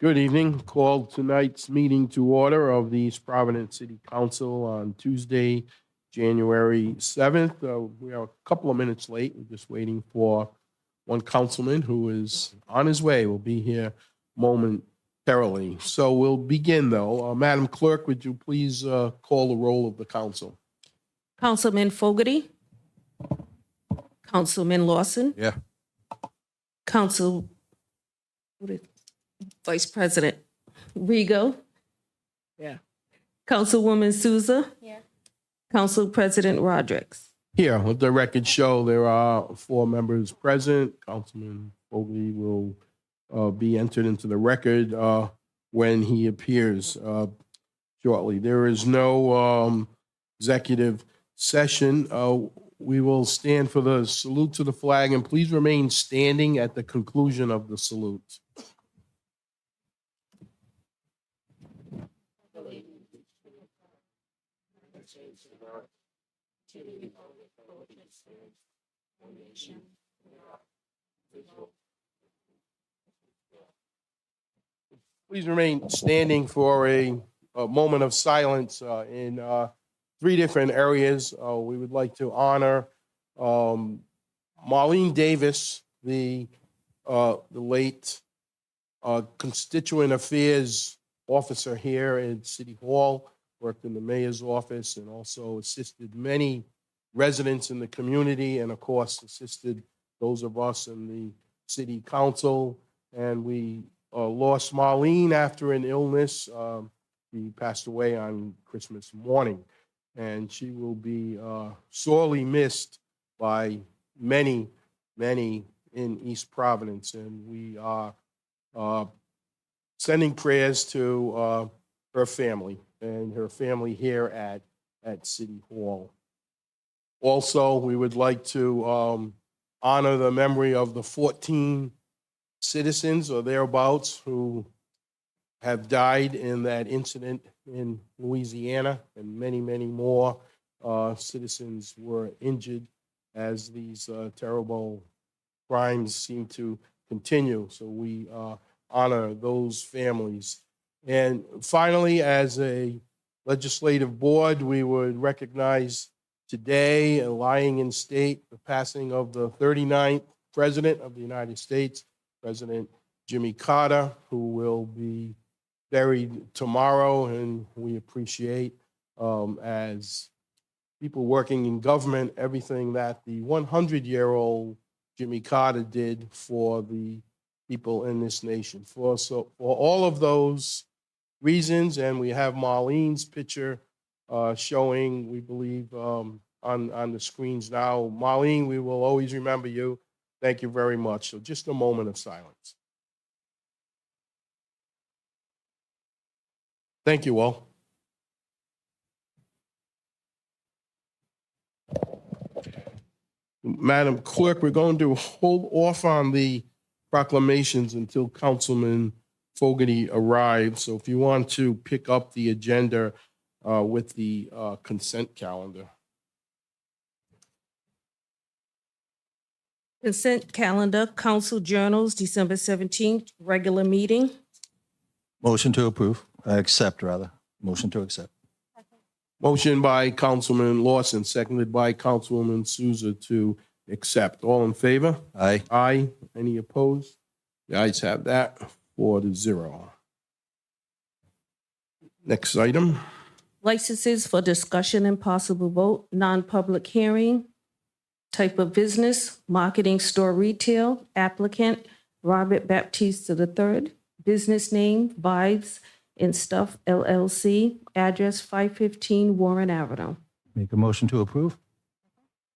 Good evening. Call tonight's meeting to order of the East Providence City Council on Tuesday, January 7th. We are a couple of minutes late. We're just waiting for one councilman who is on his way. Will be here momentarily. So we'll begin, though. Madam Clerk, would you please call the roll of the council? Councilman Fogarty. Councilman Lawson. Yeah. Vice President Rigo. Yeah. Councilwoman Souza. Yeah. Council President Rodrick. Here, let the record show there are 4 members present. Councilman Fogarty will be entered into the record when he appears shortly. There is no executive session. We will stand for the salute to the flag, and please remain standing at the conclusion of the salute. Please remain standing for a moment of silence in 3 different areas. We would like to honor Marlene Davis, the late constituent affairs officer here in City Hall, worked in the mayor's office and also assisted many residents in the community and, of course, assisted those of us in the city council. And we lost Marlene after an illness. She passed away on Christmas morning, and she will be sorely missed by many, many in East Providence. And we are sending prayers to her family and her family here at City Hall. Also, we would like to honor the memory of the 14 citizens or thereabouts who have died in that incident in Louisiana, and many, many more citizens were injured as these terrible crimes seem to continue. So we honor those families. And finally, as a legislative board, we would recognize today, lying in state, the passing of the 39th President of the United States, President Jimmy Carter, who will be buried tomorrow. And we appreciate, as people working in government, everything that the 100-year-old Jimmy Carter did for the people in this nation. For all of those reasons, and we have Marlene's picture showing, we believe, on the screens now. Marlene, we will always remember you. Thank you very much. So just a moment of silence. Thank you all. Madam Clerk, we're going to hold off on the proclamations until Councilman Fogarty arrives. So if you want to pick up the agenda with the consent calendar. Consent calendar, council journals, December 17th, regular meeting. Motion to approve. Accept, rather. Motion to accept. Motion by Councilman Lawson, seconded by Councilwoman Souza to accept. All in favor? Aye. Aye. Any opposed? The ayes have that, 4-0. Next item. Licenses for discussion and possible vote, non-public hearing. Type of business, marketing store retail. Applicant, Robert Baptista III. Business name, Vibes and Stuff LLC. Address 515 Warren Avenue. Make a motion to approve.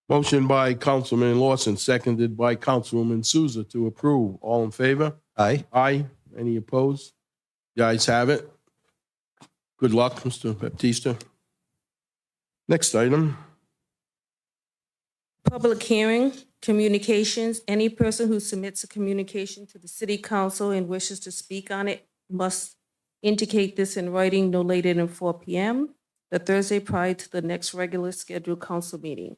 Motion by Councilman Lawson, seconded by Councilwoman Souza to approve. All in favor? Aye. Aye. Any opposed? The ayes have it. Good luck, Mr. Baptista. Next item. Public hearing, communications. Any person who submits a communication to the city council and wishes to speak on it must indicate this in writing no later than 4 p.m. the Thursday prior to the next regular scheduled council meeting.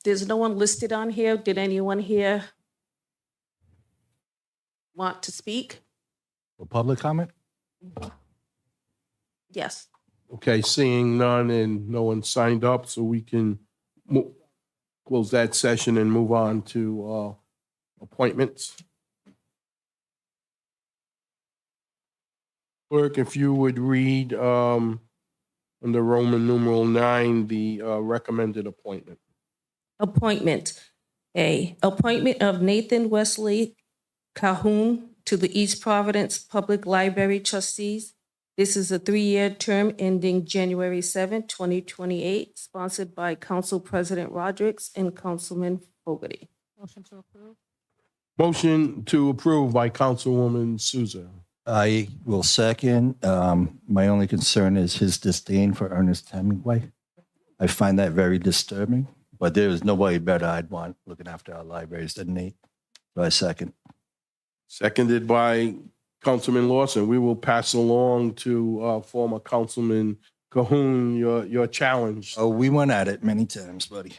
There's no one listed on here. Did anyone here want to speak? For public comment? Yes. Okay, seeing none and no one signed up, so we can close that session and move on to appointments. Clerk, if you would read under Roman numeral 9, the recommended appointment. Appointment. A, appointment of Nathan Wesley Calhoun to the East Providence Public Library Trustees. This is a 3-year term ending January 7, 2028, sponsored by Council President Rodrick and Councilman Fogarty. Motion to approve. Motion to approve by Councilwoman Souza. I will second. My only concern is his disdain for Ernest Hemingway. I find that very disturbing, but there is nobody better I'd want looking after our libraries than Nate. So I second. Seconded by Councilman Lawson. We will pass along to former Councilman Cahoon your challenge. Oh, we went at it many times, buddy.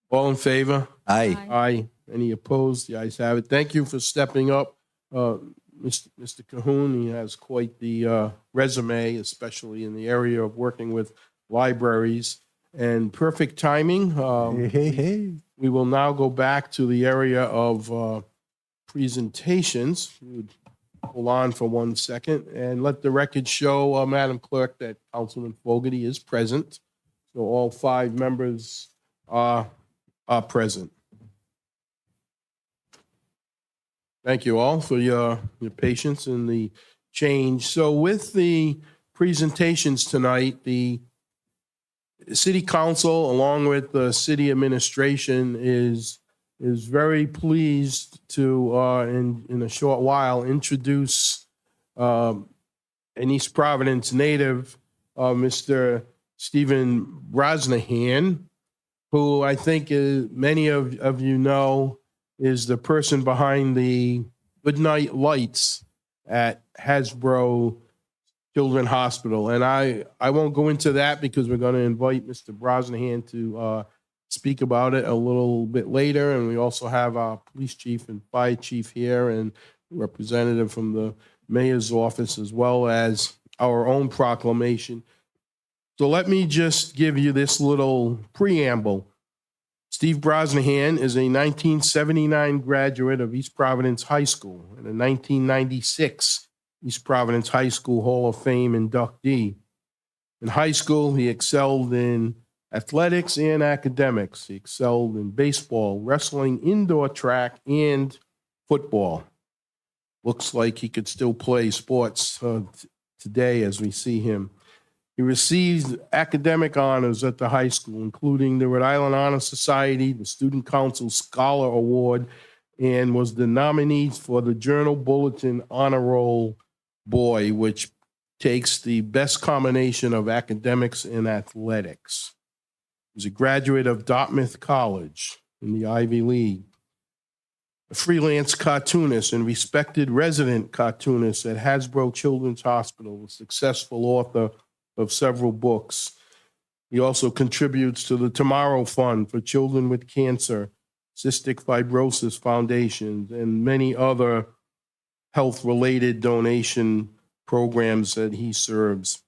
All in favor? Aye. Aye. Any opposed? The ayes have it. Thank you for stepping up, Mr. Cahoon. He has quite the resume, especially in the area of working with libraries. And perfect timing. Hey. We will now go back to the area of presentations. We would hold on for 1 second and let the record show, Madam Clerk, that Councilman Fogarty is present. So all 5 members are present. Thank you all for your patience and the change. So with the presentations tonight, the City Council, along with the city administration, is very pleased to, in a short while, introduce an East Providence native, Mr. Stephen Brosnahan, who I think many of you know is the person behind the Goodnight Lights at Hasbro Children's Hospital. And I won't go into that because we're going to invite Mr. Brosnahan to speak about it a little bit later. And we also have our police chief and fire chief here and representative from the mayor's office, as well as our own proclamation. So let me just give you this little preamble. Steve Brosnahan is a 1979 graduate of East Providence High School and a 1996 East Providence High School Hall of Fame inductee. In high school, he excelled in athletics and academics. He excelled in baseball, wrestling, indoor track, and football. Looks like he could still play sports today as we see him. He received academic honors at the high school, including the Rhode Island Honor Society, the Student Council Scholar Award, and was the nominee for the Journal Bulletin Honor Roll Boy, which takes the best combination of academics and athletics. He's a graduate of Dartmouth College in the Ivy League, a freelance cartoonist and respected resident cartoonist at Hasbro Children's Hospital, a successful author of several books. He also contributes to the Tomorrow Fund for Children with Cancer, Cystic Fibrosis Foundations, and many other health-related donation programs that he serves.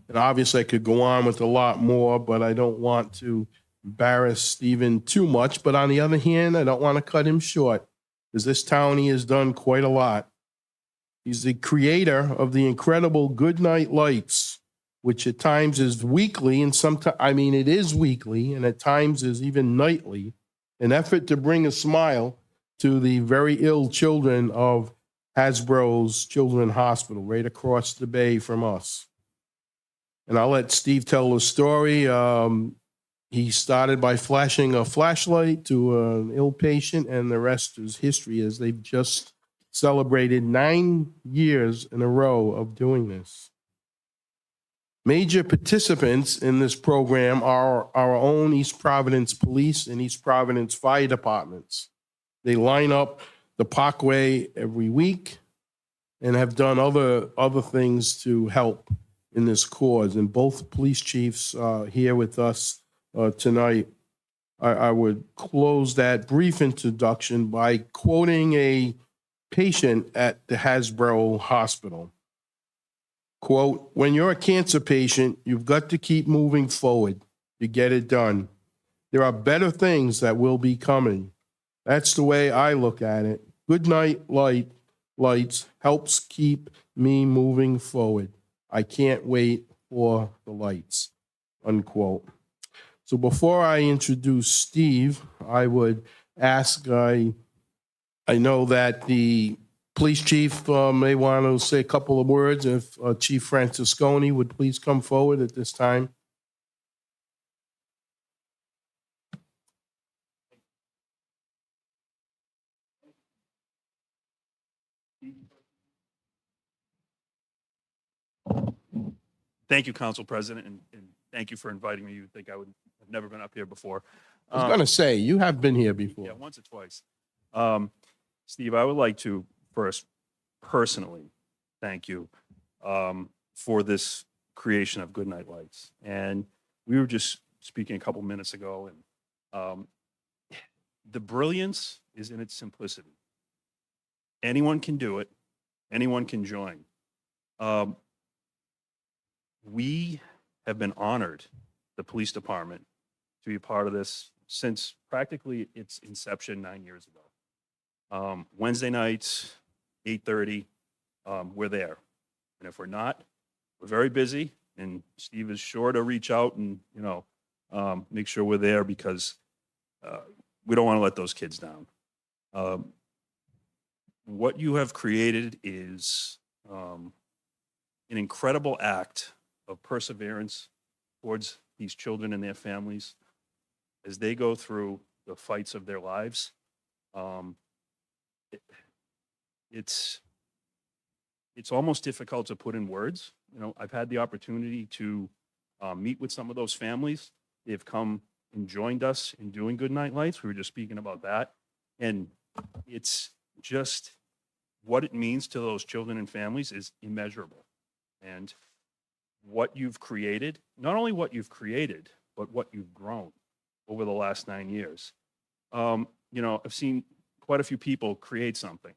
And obviously, I could go on with a lot more, but I don't want to embarrass Stephen too much. But on the other hand, I don't want to cut him short, because this town, he has done quite a lot. He's the creator of the incredible Goodnight Lights, which at times is weekly, and sometimes, it is weekly, and at times is even nightly, an effort to bring a smile to the very ill children of Hasbro's Children's Hospital, right across the bay from us. And I'll let Steve tell the story. He started by flashing a flashlight to an ill patient, and the rest is history, as they've just celebrated 9 years in a row of doing this. Major participants in this program are our own East Providence Police and East Providence Fire Departments. They line up the parkway every week and have done other things to help in this cause. And both police chiefs are here with us tonight. I would close that brief introduction by quoting a patient at the Hasbro Hospital. Quote, when you're a cancer patient, you've got to keep moving forward to get it done. There are better things that will be coming. That's the way I look at it. Good night lights helps keep me moving forward. I can't wait for the lights, unquote. So before I introduce Steve, I would ask, I know that the police chief may want to say a couple of words. If Chief Francisconi would please come forward at this time. Thank you, Council President, and thank you for inviting me. You think I would have never been up here before. I was going to say, you have been here before. Yeah, once or twice. Steve, I would like to first personally thank you for this creation of Goodnight Lights. And we were just speaking a couple minutes ago, and the brilliance is in its simplicity. Anyone can do it. Anyone can join. We have been honored, the police department, to be a part of this since practically its inception 9 years ago. Wednesday nights, 8:30, we're there. And if we're not, we're very busy, and Steve is sure to reach out and, make sure we're there because we don't want to let those kids down. What you have created is an incredible act of perseverance towards these children and their families as they go through the fights of their lives. It's almost difficult to put in words. I've had the opportunity to meet with some of those families. They've come and joined us in doing Goodnight Lights. We were just speaking about that. And it's just what it means to those children and families is immeasurable. And what you've created, not only what you've created, but what you've grown over the last 9 years. I've seen quite a few people create something,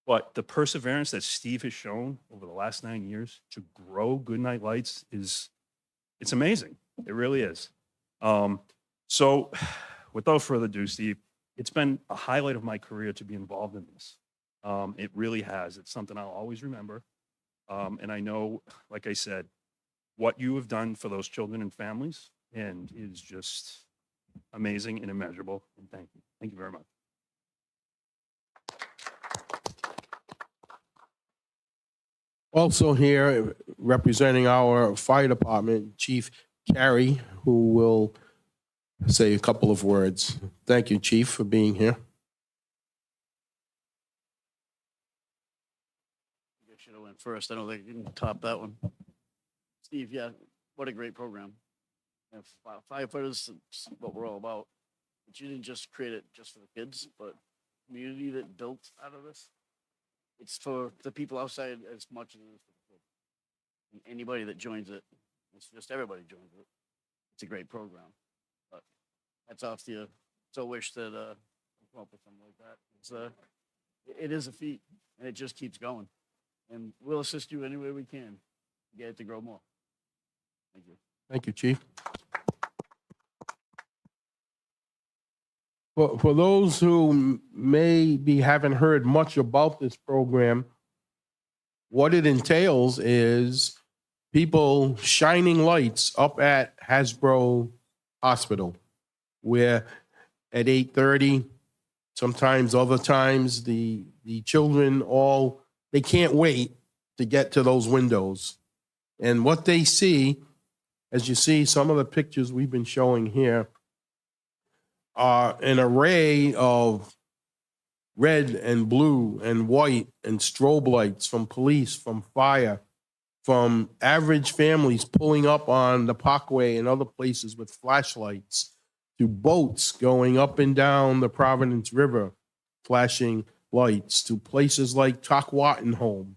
but the perseverance that Steve has shown over the last 9 years to grow Goodnight Lights it's amazing. It really is. So without further ado, Steve, it's been a highlight of my career to be involved in this. It really has. It's something I'll always remember. And I know, like I said, what you have done for those children and families and is just amazing and immeasurable. And thank you. Thank you very much. Also here, representing our fire department, Chief Carey, who will say a couple of words. Thank you, Chief, for being here. I should have went first. I don't think you can top that one. Steve, yeah, what a great program. And firefighters, it's what we're all about. But you didn't just create it just for the kids, but community that built out of this. It's for the people outside as much as it is for the kids. And anybody that joins it, it's just everybody joins it. It's a great program. But hats off to you. So wish that you come up with something like that. It is a feat, and it just keeps going. And we'll assist you any way we can to get it to grow more. Thank you. Thank you, Chief. For those who maybe haven't heard much about this program, what it entails is people shining lights up at Hasbro Hospital, where at 8:30, sometimes other times, the children they can't wait to get to those windows. And what they see, as you see some of the pictures we've been showing here, are an array of red and blue and white and strobe lights from police, from fire, from average families pulling up on the Parkway and other places with flashlights, to boats going up and down the Providence River, flashing lights, to places like Tukwattenholme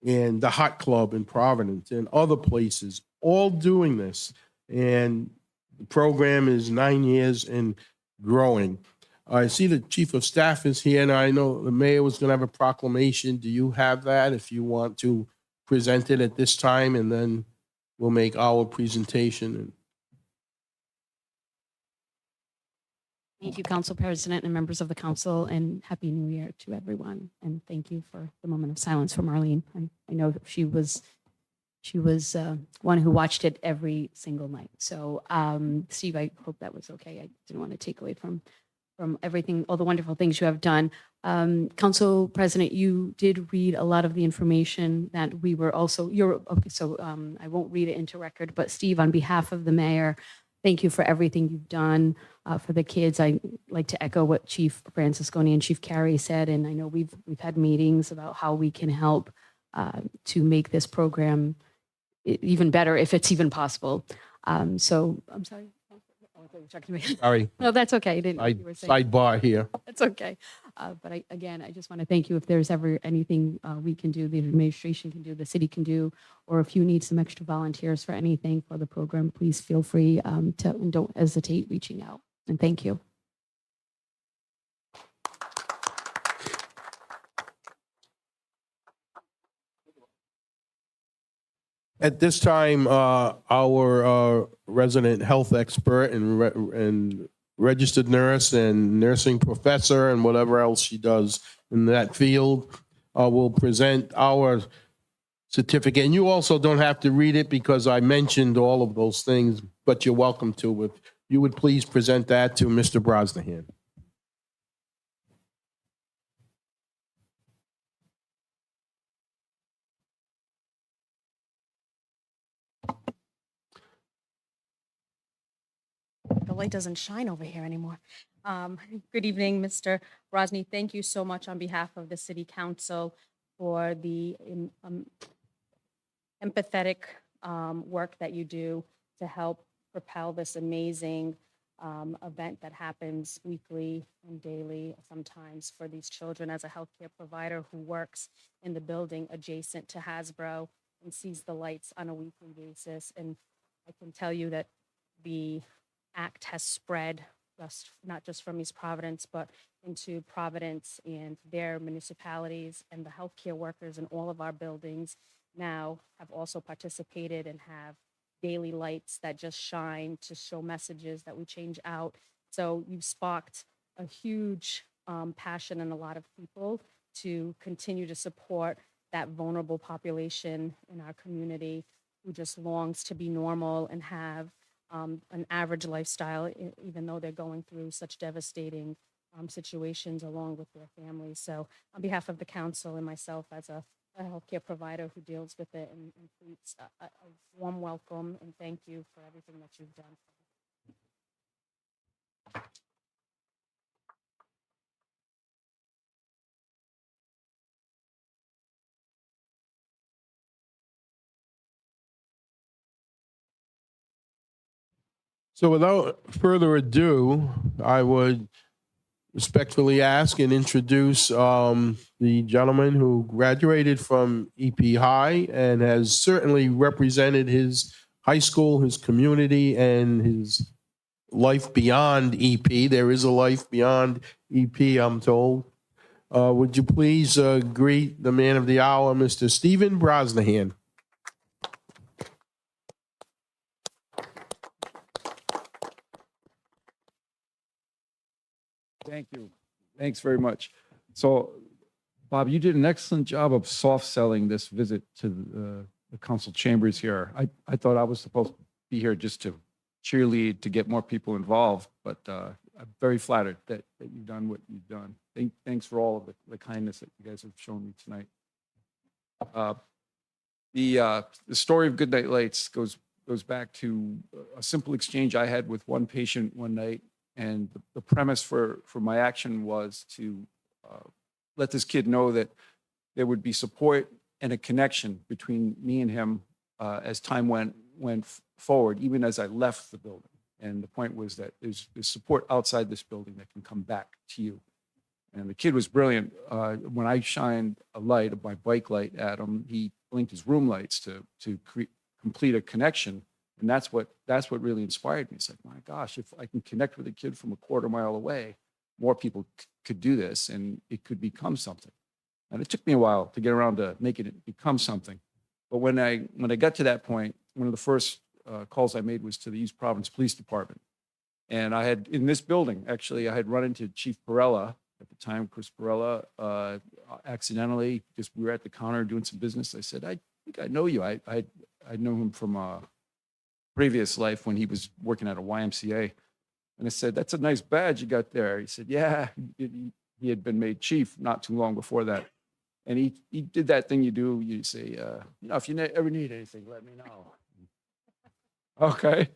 and the Hot Club in Providence and other places, all doing this. And the program is 9 years and growing. I see the chief of staff is here, and I know the mayor was going to have a proclamation. Do you have that if you want to present it at this time, and then we'll make our presentation? Thank you, Council President and members of the council, and Happy New Year to everyone. And thank you for the moment of silence for Marlene. I know that she was one who watched it every single night. So, Steve, I hope that was okay. I didn't want to take away from everything, all the wonderful things you have done. Council President, you did read a lot of the information that we were also, I won't read it into record, but Steve, on behalf of the mayor, thank you for everything you've done for the kids. I like to echo what Chief Francisconi and Chief Carey said, and I know we've had meetings about how we can help to make this program even better if it's even possible. So I'm sorry. Oh, I thought you were talking to me. Sorry, No, that's okay. I didn't know what you were saying. sidebar here. That's okay. But I just want to thank you. If there's ever anything we can do, the administration can do, the city can do, or if you need some extra volunteers for anything for the program, please feel free to, and don't hesitate reaching out. And thank you. At this time, our resident health expert and registered nurse and nursing professor and whatever else she does in that field will present our certificate. And you also don't have to read it because I mentioned all of those things, but you're welcome to. If you would please present that to Mr. Brosnahan. The light doesn't shine over here anymore. Good evening, Mr. Rosny. Thank you so much on behalf of the City Council for the empathetic work that you do to help propel this amazing event that happens weekly and daily, sometimes for these children. As a healthcare provider who works in the building adjacent to Hasbro and sees the lights on a weekly basis, and I can tell you that the act has spread not just from East Providence, but into Providence and their municipalities, and the healthcare workers in all of our buildings now have also participated and have daily lights that just shine to show messages that we change out. So you've sparked a huge passion in a lot of people to continue to support that vulnerable population in our community who just longs to be normal and have an average lifestyle, even though they're going through such devastating situations along with their families. So on behalf of the council and myself as a healthcare provider who deals with it, and please, a warm welcome and thank you for everything that you've done. So without further ado, I would respectfully ask and introduce the gentleman who graduated from EP High and has certainly represented his high school, his community, and his life beyond EP. There is a life beyond EP, I'm told. Would you please greet the man of the hour, Mr. Stephen Brosnahan? Thank you. Thanks very much. So, Bob, you did an excellent job of soft selling this visit to the council chambers here. I thought I was supposed to be here just to cheerlead to get more people involved, but I'm very flattered that you've done what you've done. Thanks for all of the kindness that you guys have shown me tonight. The story of Goodnight Lights goes back to a simple exchange I had with one patient one night. And the premise for my action was to let this kid know that there would be support and a connection between me and him as time went forward, even as I left the building. And the point was that there's support outside this building that can come back to you. And the kid was brilliant. When I shined a light, my bike light at him, he blinked his room lights to complete a connection. And that's what really inspired me. It's like, my gosh, if I can connect with a kid from a quarter mile away, more people could do this and it could become something. And it took me a while to get around to making it become something. But when I got to that point, one of the first calls I made was to the East Providence Police Department. And I had, in this building, actually, I had run into Chief Perella at the time, Chris Perella, accidentally, because we were at the counter doing some business. I said, I think I know you. I know him from a previous life when he was working at a YMCA. And I said, that's a nice badge you got there. He said, yeah, he had been made chief not too long before that. And he did that thing you do. You say, if you ever need anything, let me know. Okay.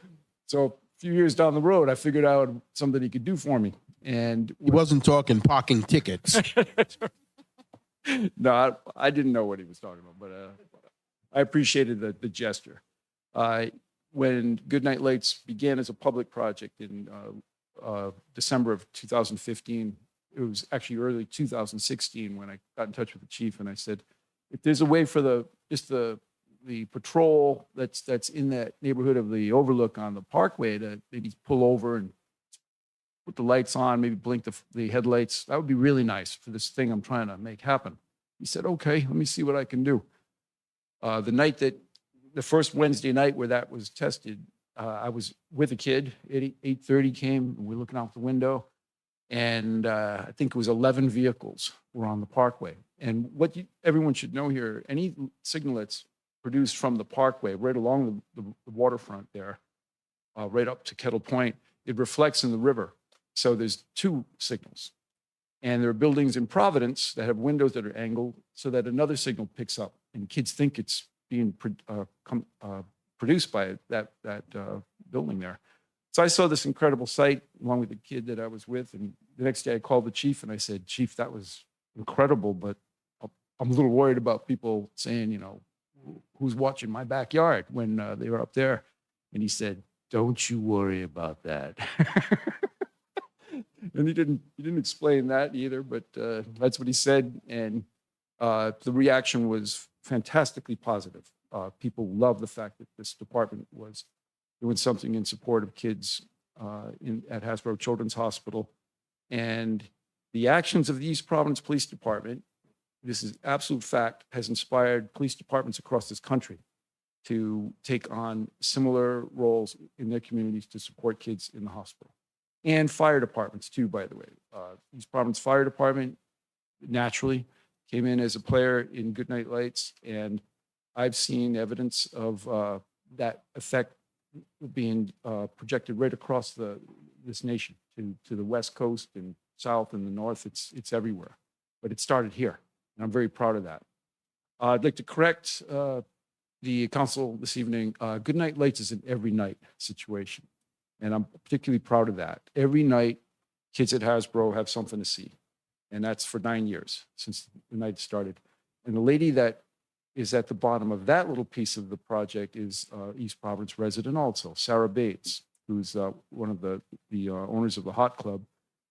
So a few years down the road, I figured out something he could do for me. And He wasn't talking parking tickets. no, I didn't know what he was talking about, but I appreciated the gesture. When Goodnight Lights began as a public project in December of 2015, it was actually early 2016 when I got in touch with the chief and I said, if there's a way for the patrol that's in that neighborhood of the overlook on the parkway to maybe pull over and put the lights on, maybe blink the headlights, that would be really nice for this thing I'm trying to make happen. He said, okay, let me see what I can do. The first Wednesday night where that was tested, I was with a kid. 8:30 came, and we're looking out the window, and I think it was 11 vehicles were on the parkway. And what everyone should know here, any signal that's produced from the parkway, right along the waterfront there, right up to Kettle Point, it reflects in the river. So there's two signals. And there are buildings in Providence that have windows that are angled so that another signal picks up, and kids think it's being produced by that building there. So I saw this incredible sight along with the kid that I was with. And the next day I called the chief and I said, Chief, that was incredible, but I'm a little worried about people saying, who's watching my backyard when they were up there. And he said, don't you worry about that. And he didn't explain that either, but that's what he said. And the reaction was fantastically positive. People love the fact that this department was doing something in support of kids at Hasbro Children's Hospital. And the actions of the East Providence Police Department, this is absolute fact, has inspired police departments across this country to take on similar roles in their communities to support kids in the hospital. And fire departments too, by the way. East Providence Fire Department naturally came in as a player in Goodnight Lights, and I've seen evidence of that effect being projected right across this nation to the West Coast and South and the North. It's everywhere, but it started here, and I'm very proud of that. I'd like to correct the council this evening. Goodnight Lights is an every night situation, and I'm particularly proud of that. Every night, kids at Hasbro have something to see. And that's for 9 years since the night started. And the lady that is at the bottom of that little piece of the project is East Providence resident also, Sarah Bates, who's one of the owners of the Hot Club.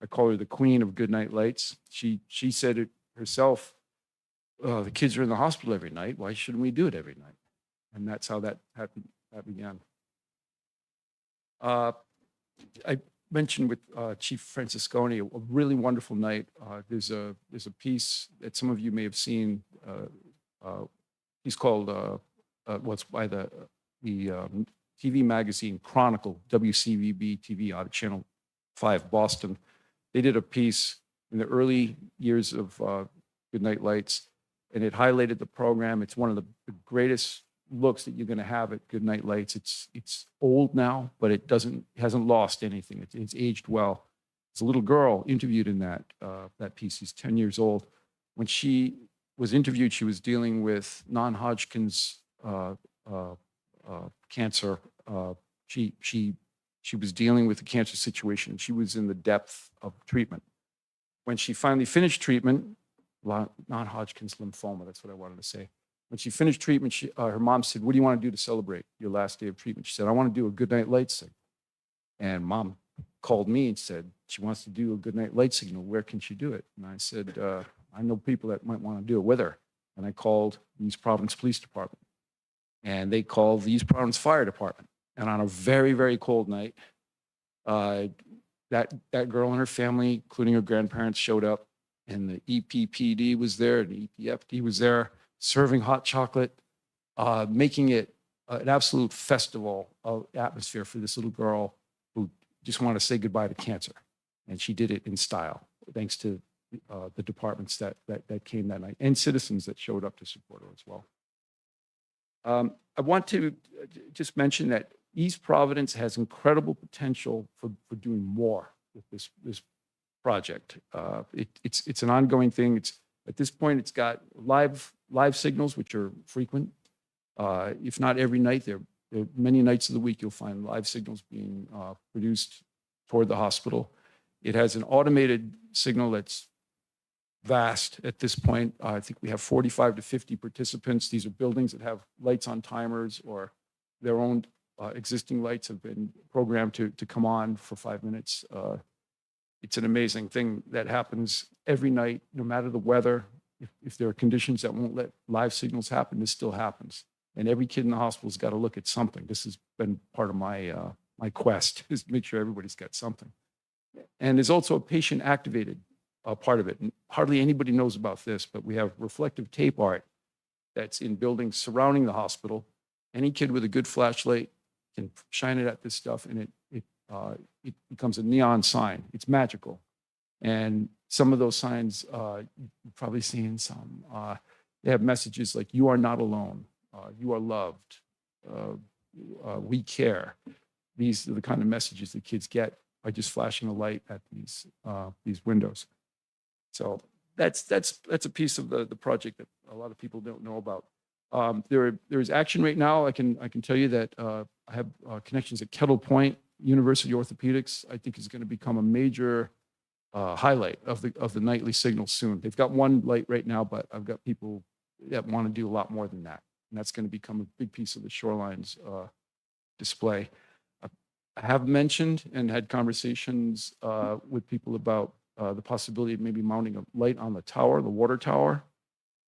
I call her the queen of Goodnight Lights. She said it herself, the kids are in the hospital every night. Why shouldn't we do it every night? And that's how that began. I mentioned with Chief Francisconi, a really wonderful night. There's a piece that some of you may have seen. He's called what's by the TV magazine Chronicle, WCVB TV out of Channel 5, Boston. They did a piece in the early years of Goodnight Lights, and it highlighted the program. It's one of the greatest looks that you're going to have at Goodnight Lights. It's old now, but it hasn't lost anything. It's aged well. There's a little girl interviewed in that piece. She's 10 years old. When she was interviewed, she was dealing with non-Hodgkin's cancer. She was dealing with a cancer situation. She was in the depth of treatment. When she finally finished treatment, non-Hodgkin's lymphoma, that's what I wanted to say. When she finished treatment, her mom said, what do you want to do to celebrate your last day of treatment? She said, I want to do a Goodnight Lights thing. And Mom called me and said, she wants to do a Goodnight Lights signal. Where can she do it? And I said, I know people that might want to do it with her. And I called the East Providence Police Department. And they called the East Providence Fire Department. And on a very, very cold night, that girl and her family, including her grandparents, showed up, and the EPPD was there, and the EPFD was there, serving hot chocolate, making it an absolute festival of atmosphere for this little girl who just wanted to say goodbye to cancer. And she did it in style, thanks to the departments that came that night and citizens that showed up to support her as well. I want to just mention that East Providence has incredible potential for doing more with this project. It's an ongoing thing. At this point, it's got live signals, which are frequent. If not every night, there are many nights of the week you'll find live signals being produced toward the hospital. It has an automated signal that's vast at this point. I think we have 45 to 50 participants. These are buildings that have lights on timers, or their own existing lights have been programmed to come on for 5 minutes. It's an amazing thing that happens every night, no matter the weather. If there are conditions that won't let live signals happen, this still happens. And every kid in the hospital's got to look at something. This has been part of my quest, is to make sure everybody's got something. And there's also a patient-activated part of it. And hardly anybody knows about this, but we have reflective tape art that's in buildings surrounding the hospital. Any kid with a good flashlight can shine it at this stuff, and it becomes a neon sign. It's magical. And some of those signs, you've probably seen some, they have messages like, "You are not alone. You are loved. We care." These are the kind of messages that kids get by just flashing a light at these windows. So that's a piece of the project that a lot of people don't know about. There is action right now. I can tell you that I have connections at Kettle Point University Orthopedics. I think is going to become a major highlight of the nightly signal soon. They've got one light right now, but I've got people that want to do a lot more than that, and that's going to become a big piece of the Shorelines display. I have mentioned and had conversations with people about the possibility of maybe mounting a light on the tower, the water tower.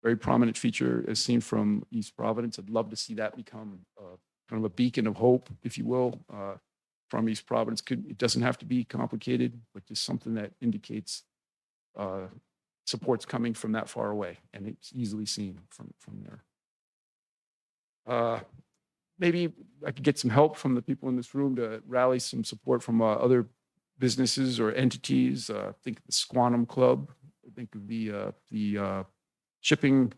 Very prominent feature as seen from East Providence. I'd love to see that become kind of a beacon of hope, if you will, from East Providence. It doesn't have to be complicated, but just something that indicates support's coming from that far away, and it's easily seen from there. Maybe I could get some help from the people in this room to rally some support from other businesses or entities. Think of the Squantum Club. Think of the shipping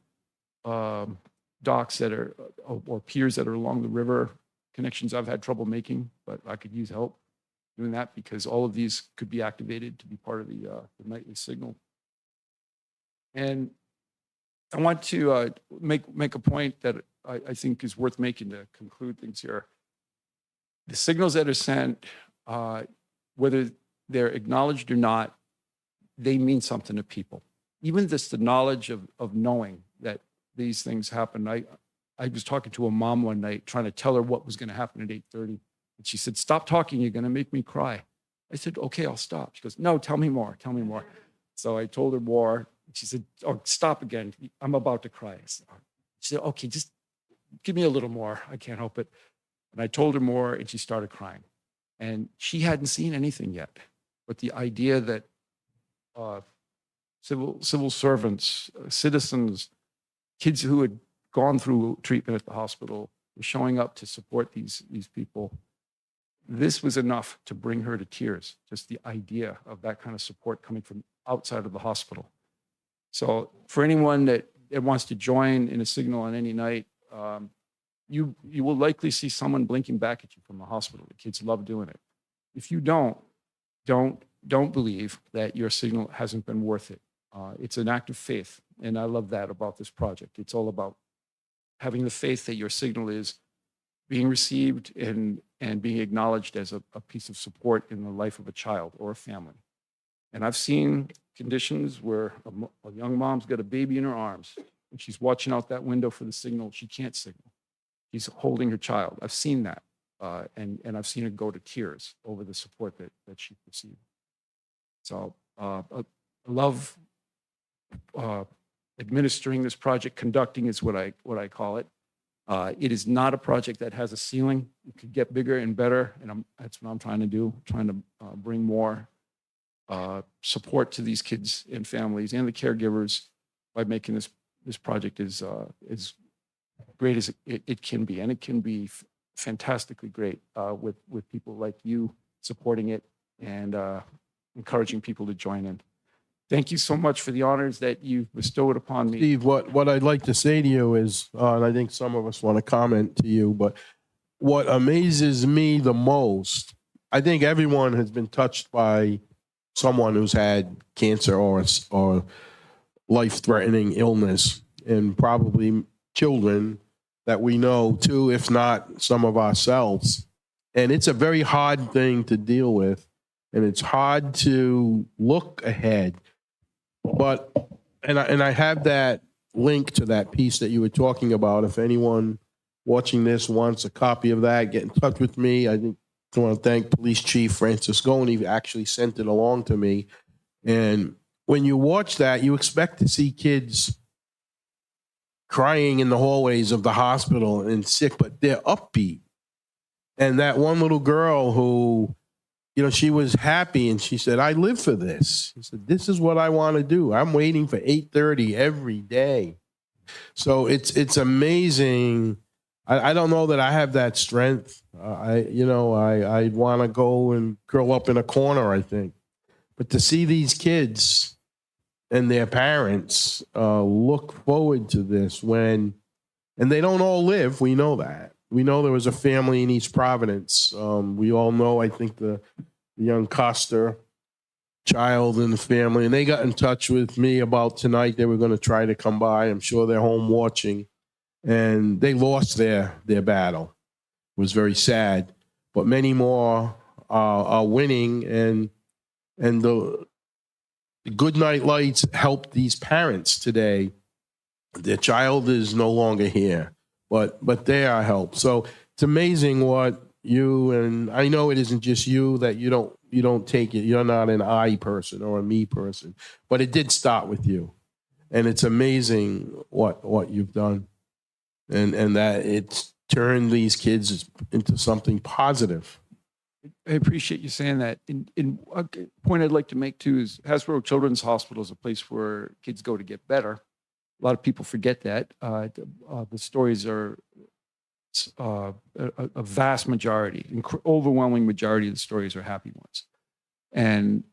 docks that are, or piers that are along the river. Connections I've had trouble making, but I could use help doing that, because all of these could be activated to be part of the nightly signal. And I want to make a point that I think is worth making to conclude things here. The signals that are sent, whether they're acknowledged or not, they mean something to people. Even just the knowledge of knowing that these things happen. I was talking to a mom one night trying to tell her what was going to happen at 8:30. And she said, "Stop talking, you're going to make me cry." I said, "Okay, I'll stop." She goes, "No, tell me more, tell me more." So I told her more. She said, "Oh, stop again. I'm about to cry." She said, "Okay, just give me a little more. I can't help it." And I told her more, and she started crying. And she hadn't seen anything yet. But the idea that civil servants, citizens, kids who had gone through treatment at the hospital were showing up to support these people, this was enough to bring her to tears. Just the idea of that kind of support coming from outside of the hospital. So for anyone that wants to join in a signal on any night, you will likely see someone blinking back at you from the hospital. The kids love doing it. If you don't believe that your signal hasn't been worth it. It's an act of faith, and I love that about this project. It's all about having the faith that your signal is being received and being acknowledged as a piece of support in the life of a child or a family. And I've seen conditions where a young mom's got a baby in her arms, and she's watching out that window for the signal. She can't signal. She's holding her child. I've seen that, and I've seen her go to tears over the support that she received. So I love administering this project. Conducting is what I call it. It is not a project that has a ceiling. It could get bigger and better, and that's what I'm trying to do, trying to bring more support to these kids and families and the caregivers by making this project as great as it can be. And it can be fantastically great with people like you supporting it and encouraging people to join in. Thank you so much for the honors that you've bestowed upon me. Steve, what I'd like to say to you is, and I think some of us want to comment to you, but what amazes me the most, I think everyone has been touched by someone who's had cancer or life-threatening illness, and probably children that we know too, if not some of ourselves. And it's a very hard thing to deal with, and it's hard to look ahead. But, and I have that link to that piece that you were talking about. If anyone watching this wants a copy of that, get in touch with me. I think I want to thank Police Chief Francis Goni. He actually sent it along to me. And when you watch that, you expect to see kids crying in the hallways of the hospital and sick, but they're upbeat. And that one little girl who, you know, she was happy and she said, I live for this. She said, this is what I want to do. I'm waiting for 8:30 every day. So it's amazing. I don't know that I have that strength. I'd want to go and curl up in a corner, I think. But to see these kids and their parents look forward to this and they don't all live, we know that. We know there was a family in East Providence. We all know, I think, the young Coster child and the family, and they got in touch with me about tonight. They were going to try to come by. I'm sure they're home watching, and they lost their battle. It was very sad, but many more are winning, and the Good Night Lights helped these parents today. Their child is no longer here, but they are helped. So it's amazing what you, and I know it isn't just you, that you don't take it. You're not an I person or a me person, but it did start with you. And it's amazing what you've done, and that it's turned these kids into something positive. I appreciate you saying that. And a point I'd like to make too is Hasbro Children's Hospital is a place where kids go to get better. A lot of people forget that. The stories are a vast majority, overwhelming majority of the stories are happy ones. And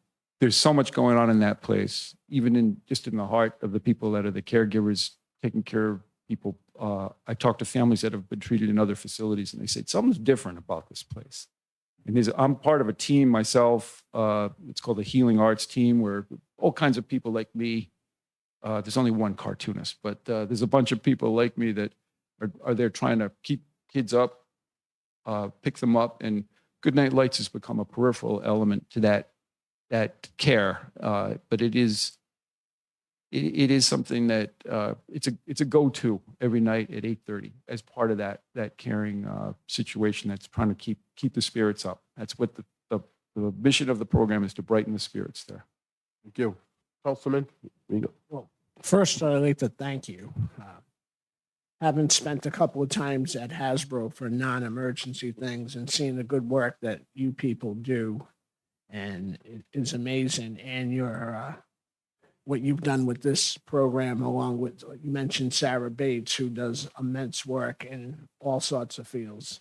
there's so much going on in that place, even in the heart of the people that are the caregivers taking care of people. I talk to families that have been treated in other facilities, and they say something's different about this place. And I'm part of a team myself. It's called the Healing Arts Team, where all kinds of people like me. There's only one cartoonist, but there's a bunch of people like me that are there trying to keep kids up, pick them up, and Good Night Lights has become a peripheral element to that care. But it is something that it's a go-to every night at 8:30 as part of that caring situation that's trying to keep the spirits up. That's what the mission of the program is, to brighten the spirits there. Thank you. Councilman? There you go. Well, first, I'd like to thank you. Having spent a couple of times at Hasbro for non-emergency things and seeing the good work that you people do, and it is amazing. And your what you've done with this program, along with, you mentioned Sarah Bates, who does immense work in all sorts of fields.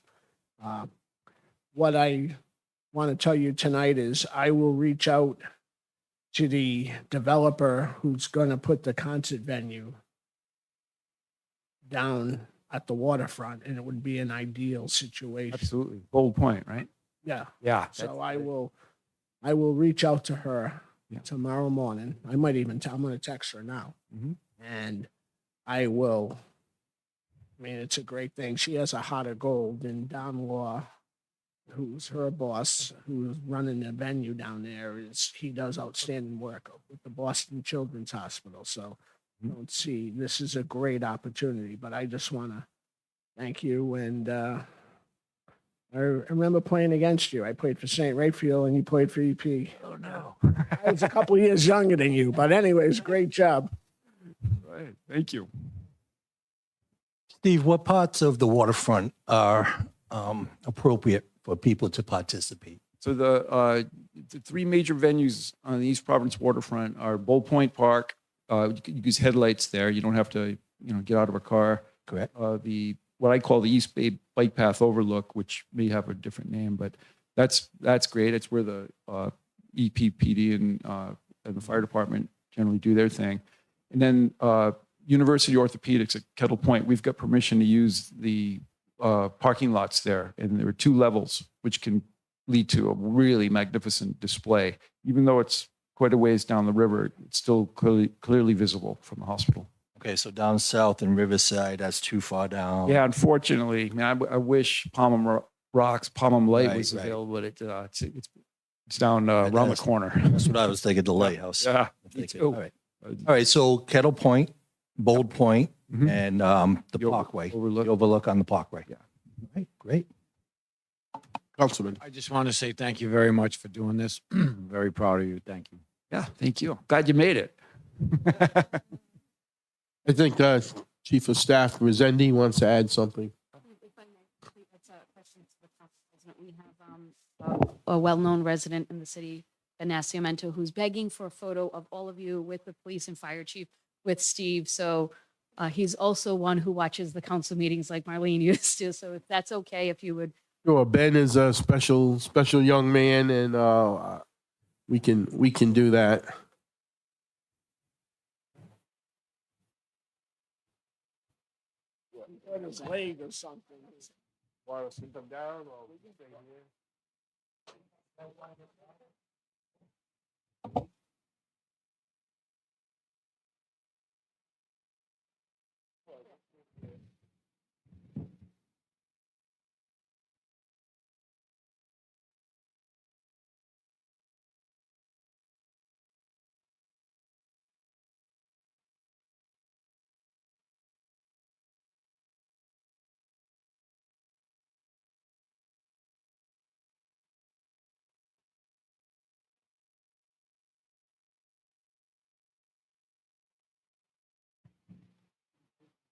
What I want to tell you tonight is I will reach out to the developer who's going to put the concert venue down at the waterfront, and it would be an ideal situation. Absolutely. Bold point, right? Yeah. Yeah. So I will reach out to her tomorrow morning. I might even I'm going to text her now. Mhm. And I mean, it's a great thing. She has a heart of gold, and Don Law, who's her boss, who's running the venue down there, he does outstanding work with the Boston Children's Hospital. So let's see, this is a great opportunity, but I just want to thank you. And I remember playing against you. I played for St. Raphael and you played for EP. Oh, no. I was a couple of years younger than you, but anyways, great job. Right. Thank you. Steve, what parts of the waterfront are appropriate for people to participate? So the three major venues on the East Providence waterfront are Bull Point Park. You can use headlights there. You don't have to, get out of a car. Correct. What I call the East Bay Bike Path Overlook, which may have a different name, but that's great. It's where the EPPD and the fire department generally do their thing. And then University Orthopedics at Kettle Point, we've got permission to use the parking lots there, and there are 2 levels, which can lead to a really magnificent display. Even though it's quite a ways down the river, it's still clearly visible from the hospital. Okay, so down south in Riverside, that's too far down. Yeah, unfortunately, man, I wish Palm Rocks, Palm Light Right, was right. available, but it's down around the that's- corner. That's what I was thinking, the lighthouse. Yeah, I'm me thinking. too. All right. All right, so Kettle Point, Bold Point, Mhm. and the The Parkway. overlook. The overlook on the Parkway. Yeah. All right, great. Councilman. I just want to say thank you very much for doing this. Very proud of you. Thank you. Yeah, thank you. Glad you made it. I think Chief of Staff Rezendi wants to add something. If I may, that's a question to the council president. We have a well-known resident in the city, Venasio Mento, who's begging for a photo of all of you with the police and fire chief with Steve. So he's also one who watches the council meetings like Marlene used to. So if that's okay, if you would. Sure, Ben is a special young man, and we can do that. On his leg or something. Want to sit them down or we can stay here?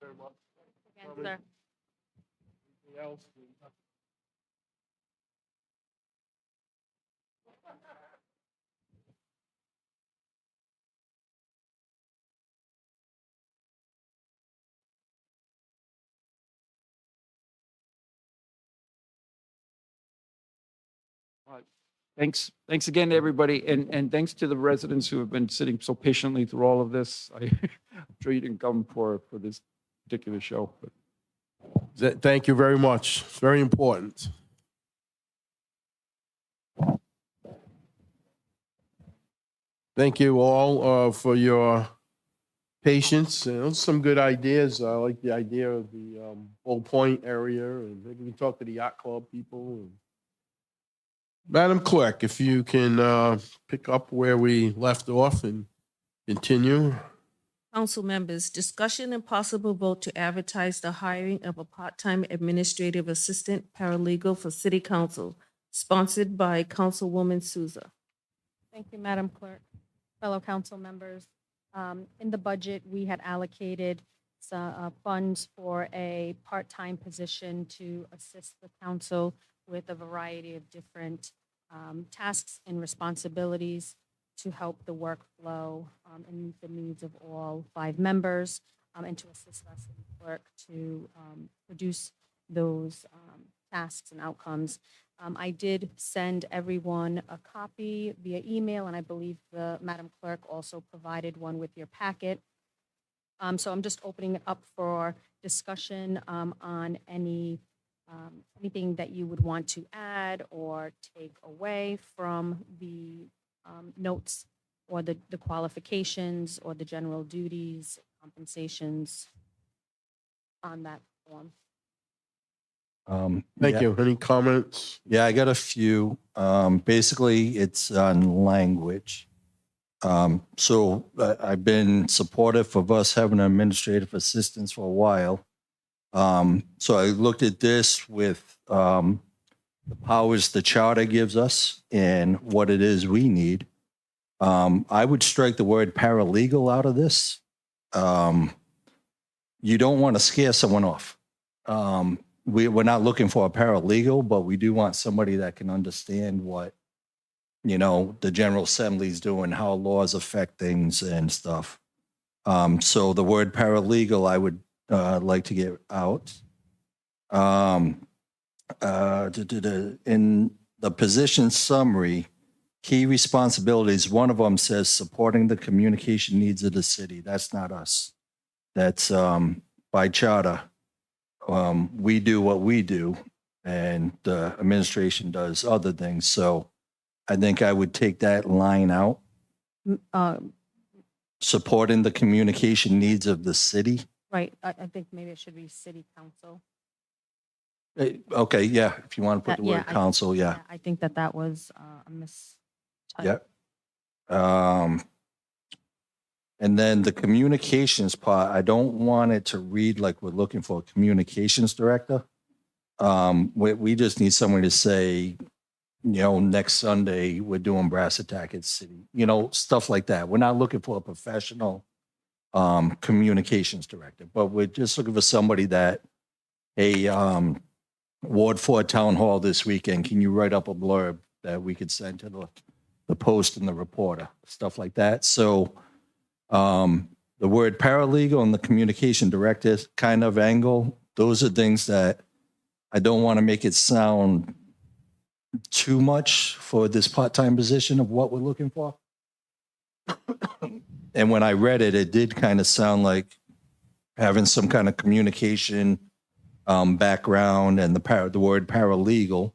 Very much. Again, sir. Anything else? Thanks again to everybody, and thanks to the residents who have been sitting so patiently through all of this. I'm sure you didn't come for this particular show, but Thank you very much. It's very important. Thank you all for your patience. Some good ideas. I like the idea of the Old Point area, and maybe we can talk to the yacht club people. Madam Clerk, if you can pick up where we left off and continue. Council members, discussion and possible vote to advertise the hiring of a part-time administrative assistant paralegal for city council, sponsored by Councilwoman Souza. Thank you, Madam Clerk. Fellow council members, in the budget, we had allocated funds for a part-time position to assist the council with a variety of different tasks and responsibilities to help the workflow and meet the needs of all 5 members, and to assist us in clerk to produce those tasks and outcomes. I did send everyone a copy via email, and I believe the Madam Clerk also provided one with your packet. So I'm just opening it up for discussion on anything that you would want to add or take away from the notes or the qualifications or the general duties, compensations on that form. Thank Yeah. you. Any comments? Yeah, I got a few. Basically, it's on language. So I've been supportive of us having an administrative assistance for a while. So I looked at this with the powers the charter gives us and what it is we need. I would strike the word paralegal out of this. You don't want to scare someone off. we're not looking for a paralegal, but we do want somebody that can understand what, the General Assembly's doing, how laws affect things and stuff. So the word paralegal, I would like to get out. In the position summary, key responsibilities, one of them says supporting the communication needs of the city. That's not us. That's by charter. We do what we do, and the administration does other things. So I think I would take that line out. Supporting the communication needs of the city. Right, I think maybe it should be city council. Okay, yeah, if you want to put the Yeah, word council, yeah. I think that was a mistype. Yep. And then the communications part, I don't want it to read like we're looking for a communications director. We just need someone to say, next Sunday, we're doing brass attack at city, stuff like that. We're not looking for a professional communications director, but we're just looking for somebody that, hey, Ward 4 Town Hall this weekend, can you write up a blurb that we could send to the Post and the Reporter, stuff like that. So the word paralegal and the communication director kind of angle, those are things that I don't want to make it sound too much for this part-time position of what we're looking for. And when I read it, it did kind of sound like having some kind of communication background and the word paralegal.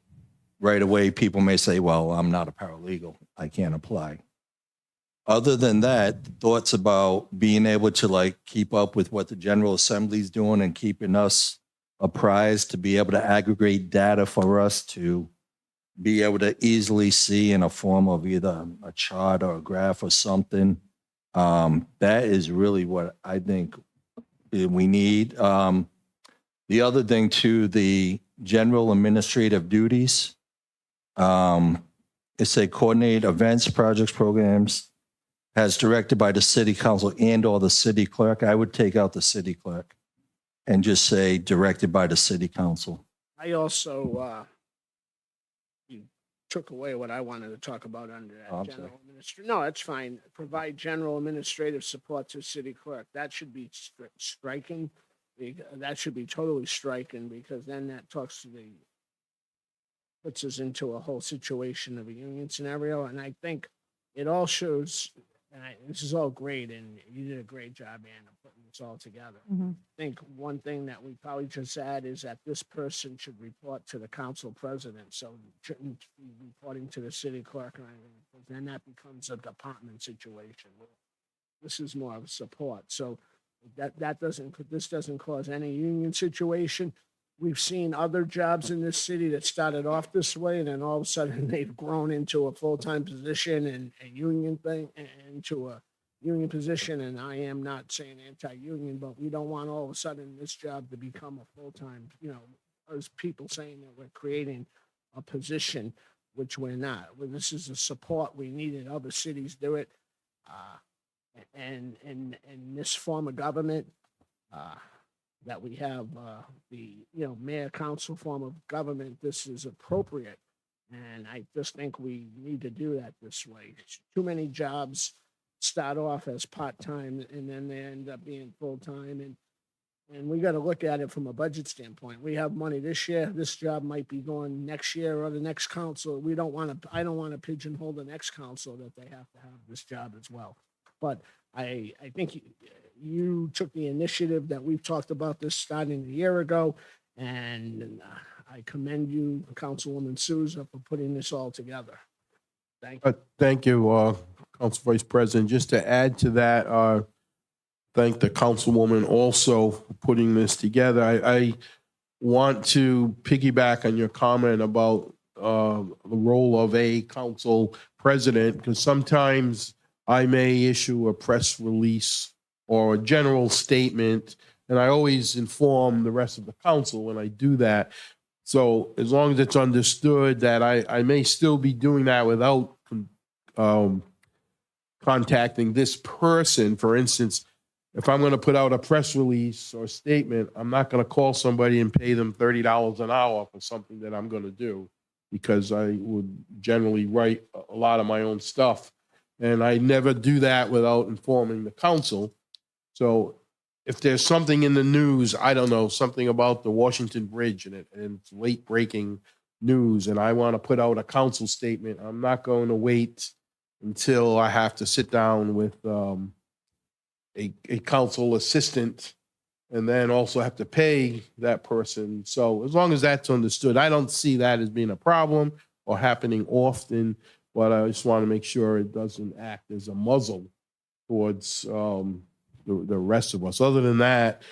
Right away, people may say, well, I'm not a paralegal. I can't apply. Other than that, thoughts about being able to keep up with what the General Assembly's doing and keeping us apprised, to be able to aggregate data for us to be able to easily see in a form of either a chart or a graph or something. That is really what I think we need. The other thing too, the general administrative duties. It's a coordinate events, projects, programs as directed by the city council and or the city clerk. I would take out the city clerk and just say directed by the city council. I also, you took away what I wanted to talk about under that. Oh, I'm general administrative. No, that's fine. Provide general administrative support to city clerk. That should be striking. That should be totally striking, because then that puts us into a whole situation of a union scenario. And I think it all shows, and this is all great, and you did a great job, Anna, putting this all together. Mhm. I think one thing that we probably just add is that this person should report to the council president, so it shouldn't be reporting to the city clerk or anything, because then that becomes a department situation. This is more of a support, so this doesn't cause any union situation. We've seen other jobs in this city that started off this way, and then all of a sudden they've grown into a full-time position and a union thing, into a union position. And I am not saying anti-union, but we don't want all of a sudden this job to become a full-time, as people saying that we're creating a position, which we're not. Well, this is a support. We needed other cities do it. And in this form of government, that we have the mayor council form of government, this is appropriate, and I just think we need to do that this way. Too many jobs start off as part-time and then they end up being full-time, and we got to look at it from a budget standpoint. We have money this year. This job might be going next year or the next council. I don't want to pigeonhole the next council that they have to have this job as well. But I think you took the initiative that we've talked about this starting a year ago, and I commend you, Councilwoman Souza, for putting this all together. Thank you. Thank you, Council Vice President. Just to add to that, thank the Councilwoman also for putting this together. I want to piggyback on your comment about the role of a council president, because sometimes I may issue a press release or a general statement, and I always inform the rest of the council when I do that. So as long as it's understood that I may still be doing that without contacting this person. For instance, if I'm going to put out a press release or statement, I'm not going to call somebody and pay them $30 an hour for something that I'm going to do, because I would generally write a lot of my own stuff. And I never do that without informing the council. So if there's something in the news, I don't know, something about the Washington Bridge and it's late breaking news, and I want to put out a council statement, I'm not going to wait until I have to sit down with a council assistant and then also have to pay that person. So as long as that's understood, I don't see that as being a problem or happening often, but I just want to make sure it doesn't act as a muzzle towards the rest of us. Other than that,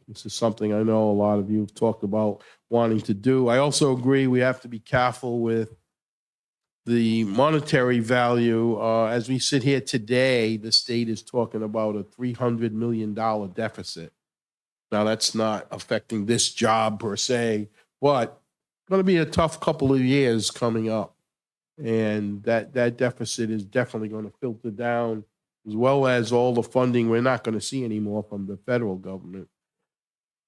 this is something I know a lot of you have talked about wanting to do. I also agree we have to be careful with the monetary value. As we sit here today, the state is talking about a $300 million deficit. Now, that's not affecting this job per se, but it's going to be a tough couple of years coming up. And that deficit is definitely going to filter down, as well as all the funding we're not going to see anymore from the federal government.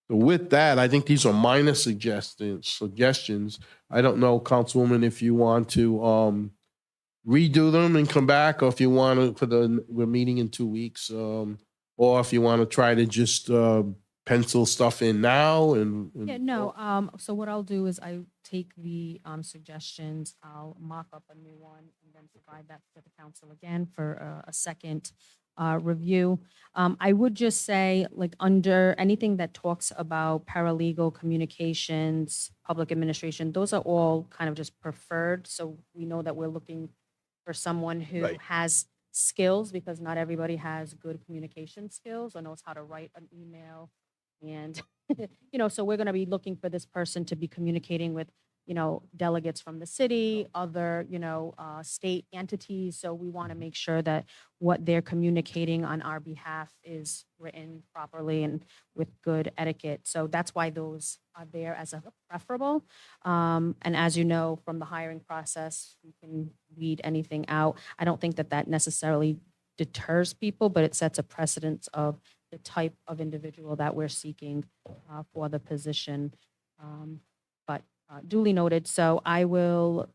So with that, I think these are minor suggestions. I don't know, Councilwoman, if you want to redo them and come back, or if you want to, we're meeting in 2 weeks, or if you want to try to just pencil stuff in now and Yeah, no, so what I'll do is I take the suggestions, I'll mock up a new one and then provide that to the council again for a second review. I would just say, like, under anything that talks about paralegal communications, public administration, those are all kind of just preferred. So we know that we're looking for someone who Right. has skills, because not everybody has good communication skills or knows how to write an email. And, so we're going to be looking for this person to be communicating with, delegates from the city, other, state entities. So we want to make sure that what they're communicating on our behalf is written properly and with good etiquette. So that's why those are there as a preferable. And as you know, from the hiring process, we can weed anything out. I don't think that necessarily deters people, but it sets a precedence of the type of individual that we're seeking for the position. But duly noted. So I will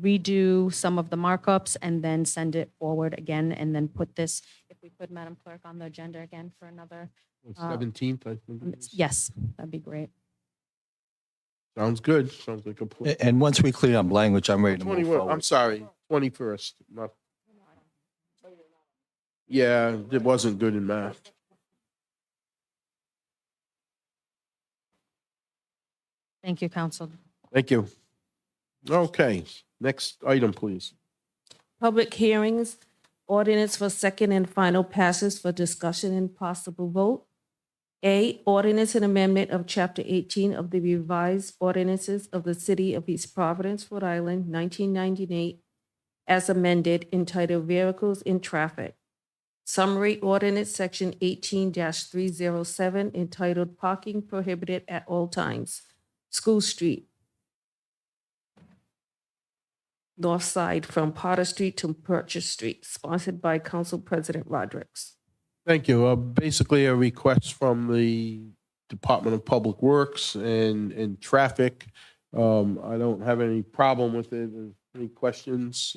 redo some of the markups and then send it forward again, and then put this, if we could, Madam Clerk, on the agenda again for another. 17th, I think. it is. Yes, that'd be great. Sounds good. Sounds like a plan. And once we clear up language, I'm ready to move 21, I'm forward. sorry, 21st. Not. Yeah, it wasn't good in math. Thank you, Council. Thank you. Okay, next item, please. Public hearings, ordinance for second and final passes for discussion and possible vote. A, ordinance and amendment of Chapter 18 of the revised ordinances of the City of East Providence, Rhode Island, 1998, as amended, entitled Vehicles in Traffic. Summary ordinance, Section 18-307, entitled Parking Prohibited at All Times. School Street, north side from Potter Street to Purchase Street, sponsored by Council President Rodrick. Thank you. Basically, a request from the Department of Public Works and Traffic. I don't have any problem with it. Any questions?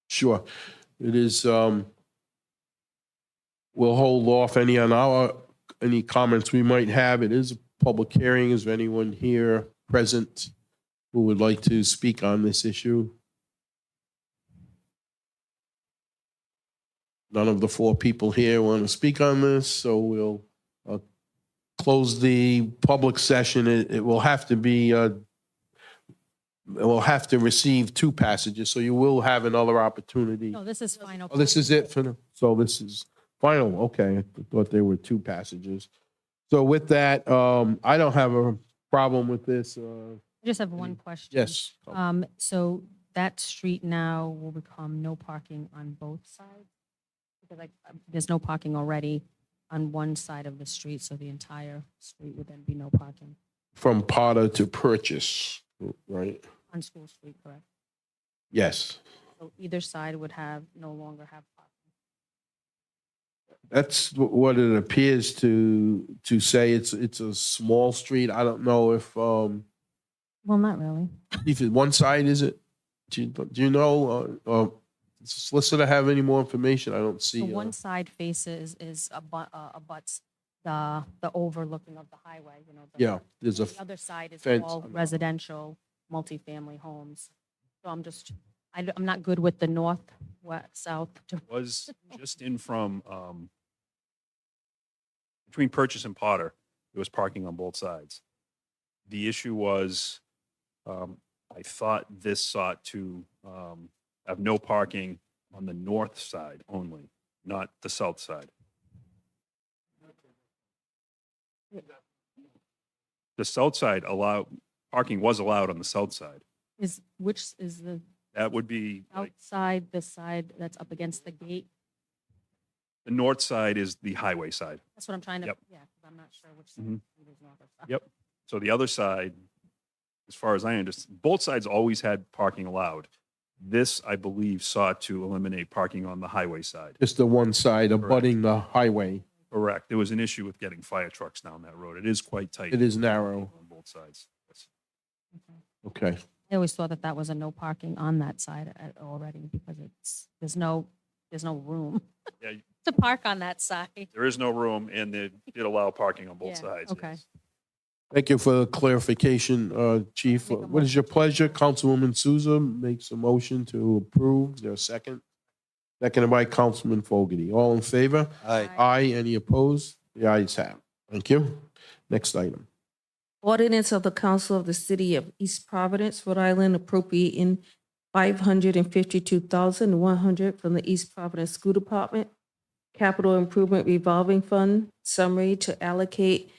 Sure. It is, we'll hold off any comments we might have. It is a public hearing. Is there anyone here present who would like to speak on this issue? None of the four people here want to speak on this, so we'll close the public session. It will have to be, it will have to receive 2 passages, so you will have another opportunity. No, this is final. Oh, this is it for so this is final. Okay, I thought there were 2 passages. So with that, I don't have a problem with this. I just have one question. Yes. So that street now will become no parking on both sides? Because there's no parking already on one side of the street, so the entire street would then be no parking From Potter to Purchase, right? on School Street, correct? Yes. So either side would no longer have parking. That's what it appears to say. It's a small street. I don't know if Well, not really. if it, one side is it. Do you know? Does the solicitor have any more information? I don't see. So one side faces abuts the overlooking of the highway, you know. Yeah, there's a The other side is fence all on that. residential, multifamily homes. So I'm not good with the north, west, south. Was just in from, between Purchase and Potter, there was parking on both sides. The issue was, I thought this sought to have no parking on the north side only, not the south side. The south side parking was allowed on the south side. Which is the That would be like, outside, the side that's up against the gate? the north side is the highway side. That's what I'm trying to, Yep. yeah, because I'm not sure which side Mhm. it is north or south. Yep. So the other side, as far as I understand, both sides always had parking allowed. This, I believe, sought to eliminate parking on the highway side. just the one side abutting the highway. Correct. There was an issue with getting fire trucks down that road. It is quite tight. It is narrow. On both sides. Yes. Okay. I always thought that was a no parking on that side already because there's no room Yeah, to park on that side. there is no room and they did allow parking on both Yeah, sides. okay. yes. Thank you for the clarification, Chief. Make a What is your pleasure? Councilwoman Souza makes a motion to approve. Is there a second? Seconded by Councilman Fogarty. All in favor? Aye. Aye. Any opposed? The ayes have. Thank you. Next item. Ordinance of the Council of the City of East Providence, Rhode Island, appropriating $552,100 from the East Providence School Department Capital Improvement Revolving Fund summary to allocate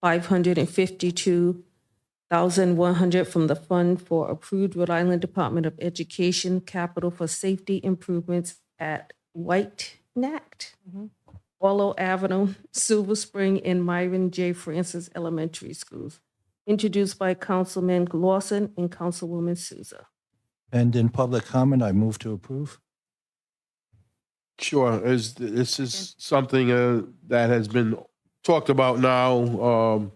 $552,100 from the Fund for Approved Rhode Island Department of Education Capital for Safety Improvements at White Nact, Wallow Avenue, Silver Spring, and Myron J. Francis Elementary Schools, introduced by Councilman Lawson and Councilwoman Souza. And in public comment, I move to approve. Sure. This is something that has been talked about now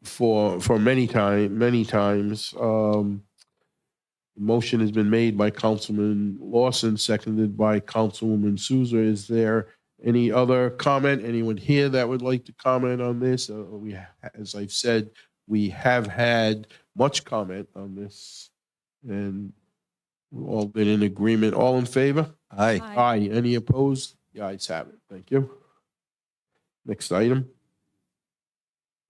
for many times. Motion has been made by Councilman Lawson, seconded by Councilwoman Souza. Is there any other comment? Anyone here that would like to comment on this? As I've said, we have had much comment on this, and we've all been in agreement. All in favor? Aye. Aye. Any opposed? The ayes have it. Thank you. Next item.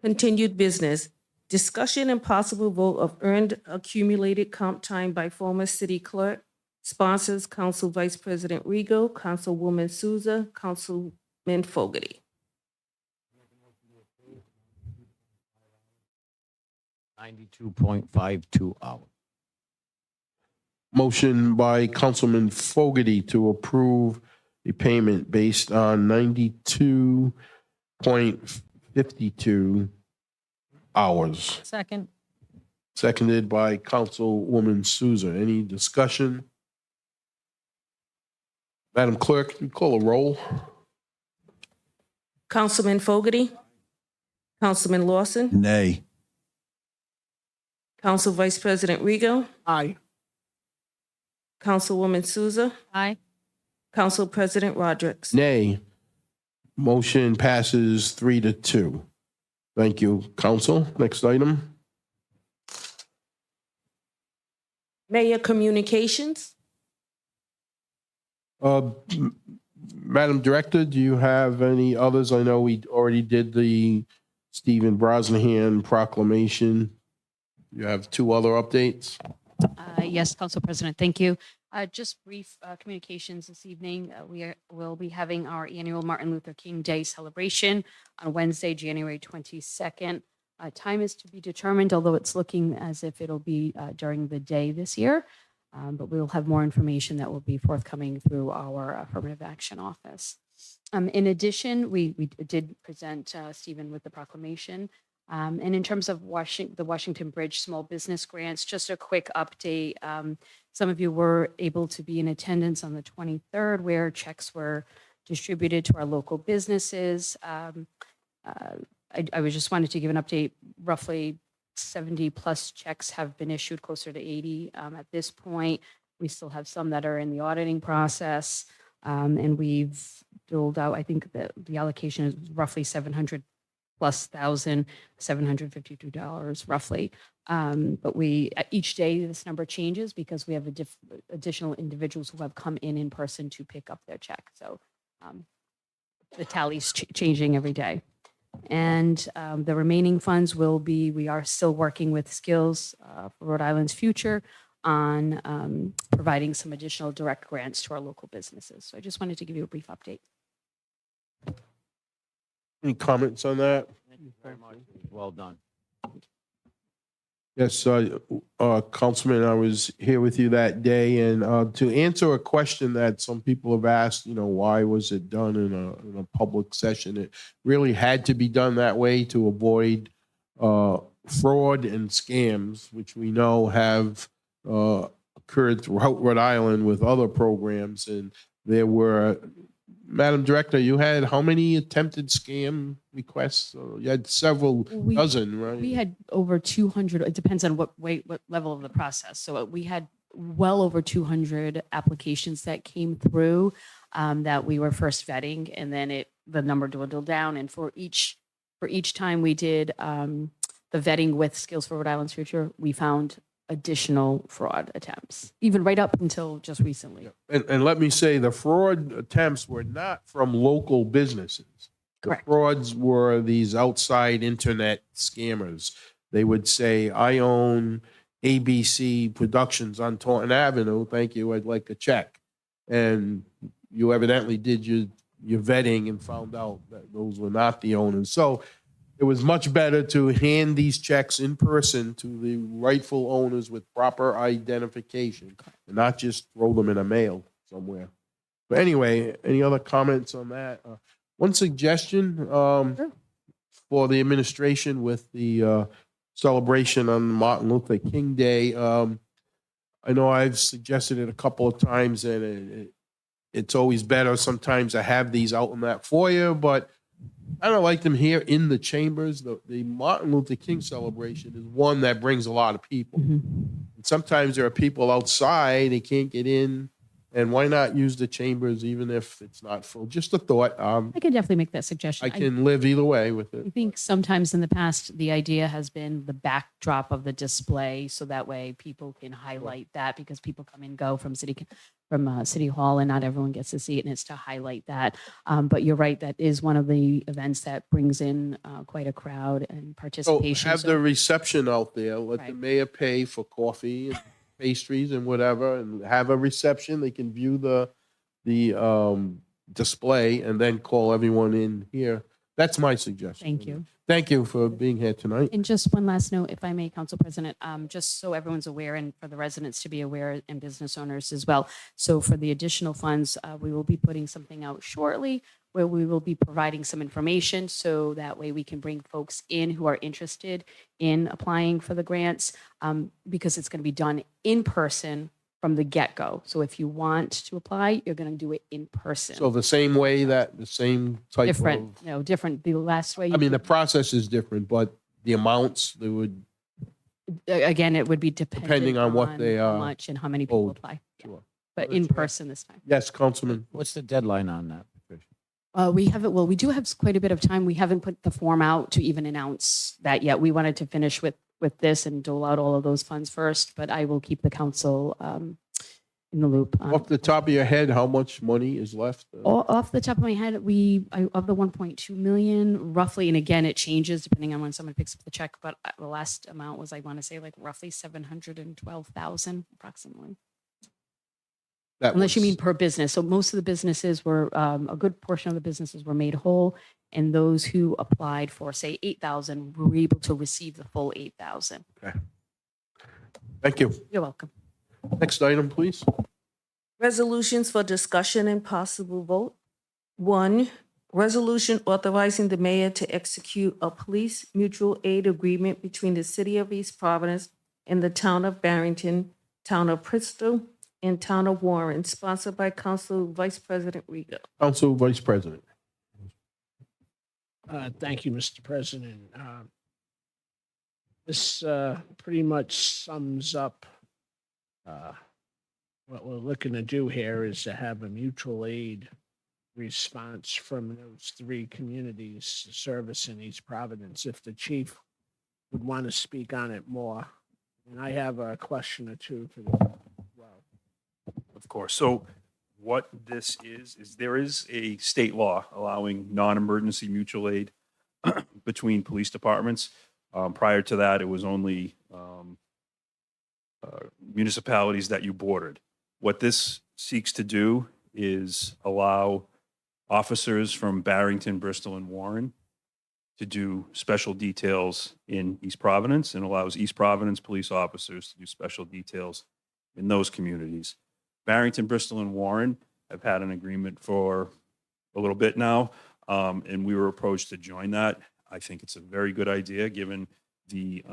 Continued business. Discussion and possible vote of earned accumulated comp time by former city clerk. Sponsors, Council Vice President Rego, Councilwoman Souza, Councilman Fogarty. 92.52 hours. Motion by Councilman Fogarty to approve a payment based on 92.52 hours. Second. Seconded by Councilwoman Souza. Any discussion? Madam Clerk, you call a roll? Councilman Fogarty. Councilman Lawson. Nay. Council Vice President Rego. Aye. Councilwoman Souza. Aye. Council President Rodrick. Nay. Motion passes 3-2. Thank you, Council. Next item. Mayor Communications. Madam Director, do you have any others? I know we already did the Stephen Brosnahan proclamation. You have two other updates? Yes, Council President, thank you. Just brief communications this evening. We'll be having our annual Martin Luther King Day celebration on Wednesday, January 22nd. Time is to be determined, although it's looking as if it'll be during the day this year. But we will have more information that will be forthcoming through our affirmative action office. In addition, we did present Stephen with the proclamation. And in terms of the Washington Bridge Small Business Grants, just a quick update. Some of you were able to be in attendance on the 23rd where checks were distributed to our local businesses. I was just wanted to give an update. Roughly 70 plus checks have been issued, closer to 80 at this point. We still have some that are in the auditing process. And we've doled out, I think that the allocation is roughly 700 plus $752 roughly. But each day this number changes because we have additional individuals who have come in person to pick up their check. So the tally's changing every day. And the remaining funds we are still working with Skills for Rhode Island's future on providing some additional direct grants to our local businesses. So I just wanted to give you a brief update. Any comments on that? Thank you very much. Well done. Yes, Councilman, I was here with you that day, and to answer a question that some people have asked, why was it done in a public session? It really had to be done that way to avoid fraud and scams, which we know have occurred throughout Rhode Island with other programs. And there were, Madam Director, you had how many attempted scam requests? You had several dozen, right? We had over 200. It depends on what level of the process. So we had well over 200 applications that came through that we were first vetting, and then the number dwindled down. And for each time we did the vetting with Skills for Rhode Island's Future, we found additional fraud attempts, even right up until just recently. And let me say, the fraud attempts were not from local businesses. Correct. The frauds were these outside internet scammers. They would say, I own ABC Productions on Taunton Avenue. Thank you. I'd like a check. And you evidently did your vetting and found out that those were not the owners. So it was much better to hand these checks in person to the rightful owners with proper identification and not just throw them in a mail somewhere. But anyway, any other comments on that? One suggestion for the administration with the celebration on Martin Luther King Day. I know I've suggested it a couple of times, and it's always better sometimes to have these out in that foyer, but I don't like them here in the chambers. The Martin Luther King celebration is one that brings a lot of people. And sometimes there are people outside, they can't get in. And why not use the chambers even if it's not full? Just a thought. I could definitely make that suggestion. I can live either way with I it. think sometimes in the past, the idea has been the backdrop of the display, so that way people can highlight that, because people come and go from City Hall, and not everyone gets to see it, and it's to highlight that. But you're right, that is one of the events that brings in quite a crowd and So participation. have the reception out there. Let the Right. mayor pay for coffee and pastries and whatever, and have a reception. They can view the display and then call everyone in here. That's my suggestion. Thank you. Thank you for being here tonight. And just one last note, if I may, Council President, just so everyone's aware and for the residents to be aware and business owners as well. So for the additional funds, we will be putting something out shortly where we will be providing some information, so that way we can bring folks in who are interested in applying for the grants, because it's going to be done in person from the get-go. So if you want to apply, you're going to do it in person. So the same type Different, of, different. The last way. I mean, the process is different, but the amounts, they would, Again, it would be Depending on what they how are much and how many people owed. apply. Yeah. Sure. But That's in right. person this time. Yes, Councilman. What's the deadline on that, Patricia? We do have quite a bit of time. We haven't put the form out to even announce that yet. We wanted to finish with this and dole out all of those funds first, but I will keep the council in the loop. on- Off the top of your head, how much money is left? Off the top of my head, of the 1.2 million, roughly, and again, it changes depending on when someone picks up the check, but the last amount was, I want to say, like roughly 712,000 approximately. That Unless you was- mean per business. So most of the businesses were, a good portion of the businesses were made whole. And those who applied for, say, 8,000 were able to receive the full 8,000. Thank you. You're welcome. Next item, please. Resolutions for discussion and possible vote. 1, Resolution authorizing the mayor to execute a police mutual aid agreement between the city of East Providence and the town of Barrington, town of Bristol, and town of Warren, sponsored by Council Vice President Rego. Council Vice President. Thank you, Mr. President. This pretty much sums up what we're looking to do here is to have a mutual aid response from those three communities servicing East Providence. If the chief would want to speak on it more, and I have a question or two for the well. Of course. So what this is there is a state law allowing non-emergency mutual aid between police departments. Prior to that, it was only municipalities that you bordered. What this seeks to do is allow officers from Barrington, Bristol, and Warren to do special details in East Providence, and allows East Providence police officers to do special details in those communities. Barrington, Bristol, and Warren have had an agreement for a little bit now, and we were approached to join that. I think it's a very good idea, given the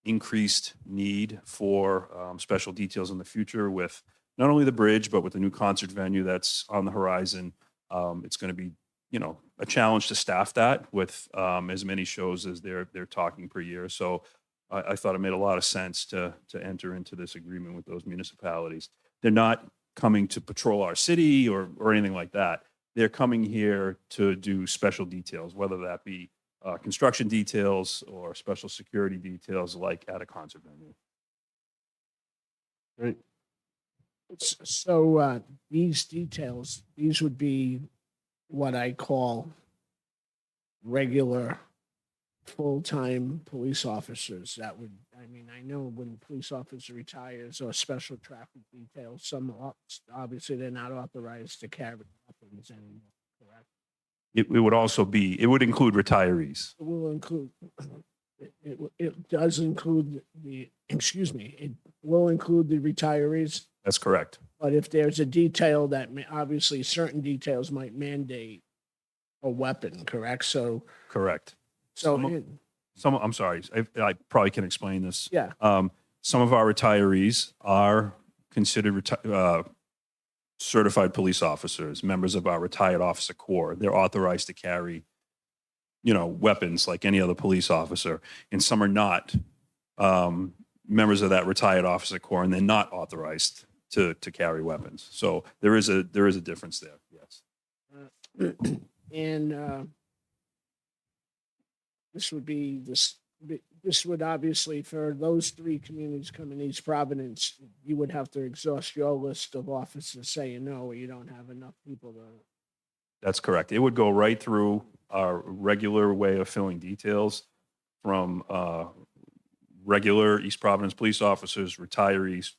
increased need for special details in the future with not only the bridge, but with the new concert venue that's on the horizon. It's going to be, a challenge to staff that with as many shows as they're talking per year. So I thought it made a lot of sense to enter into this agreement with those municipalities. They're not coming to patrol our city or anything like that. They're coming here to do special details, whether that be construction details or special security details like at a concert venue. Right. So these details, these would be what I call regular full-time police officers. That would, I know when a police officer retires or special traffic details, obviously they're not authorized to carry weapons anymore, correct? It would also be, it would include retirees. It will include, it does include it will include the retirees. That's correct. But if there's a detail that obviously certain details might mandate a weapon, correct? So, Correct. so I'm sorry, I probably can explain this. yeah, Some of our retirees are considered certified police officers, members of our retired officer corps. They're authorized to carry, weapons like any other police officer. And some are not members of that retired officer corps, and they're not authorized to carry weapons. So there is a difference there. Yes. and this would obviously, for those three communities coming to East Providence, you would have to exhaust your list of officers saying no, or you don't have enough people to. That's correct. It would go right through our regular way of filling details from regular East Providence police officers, retirees,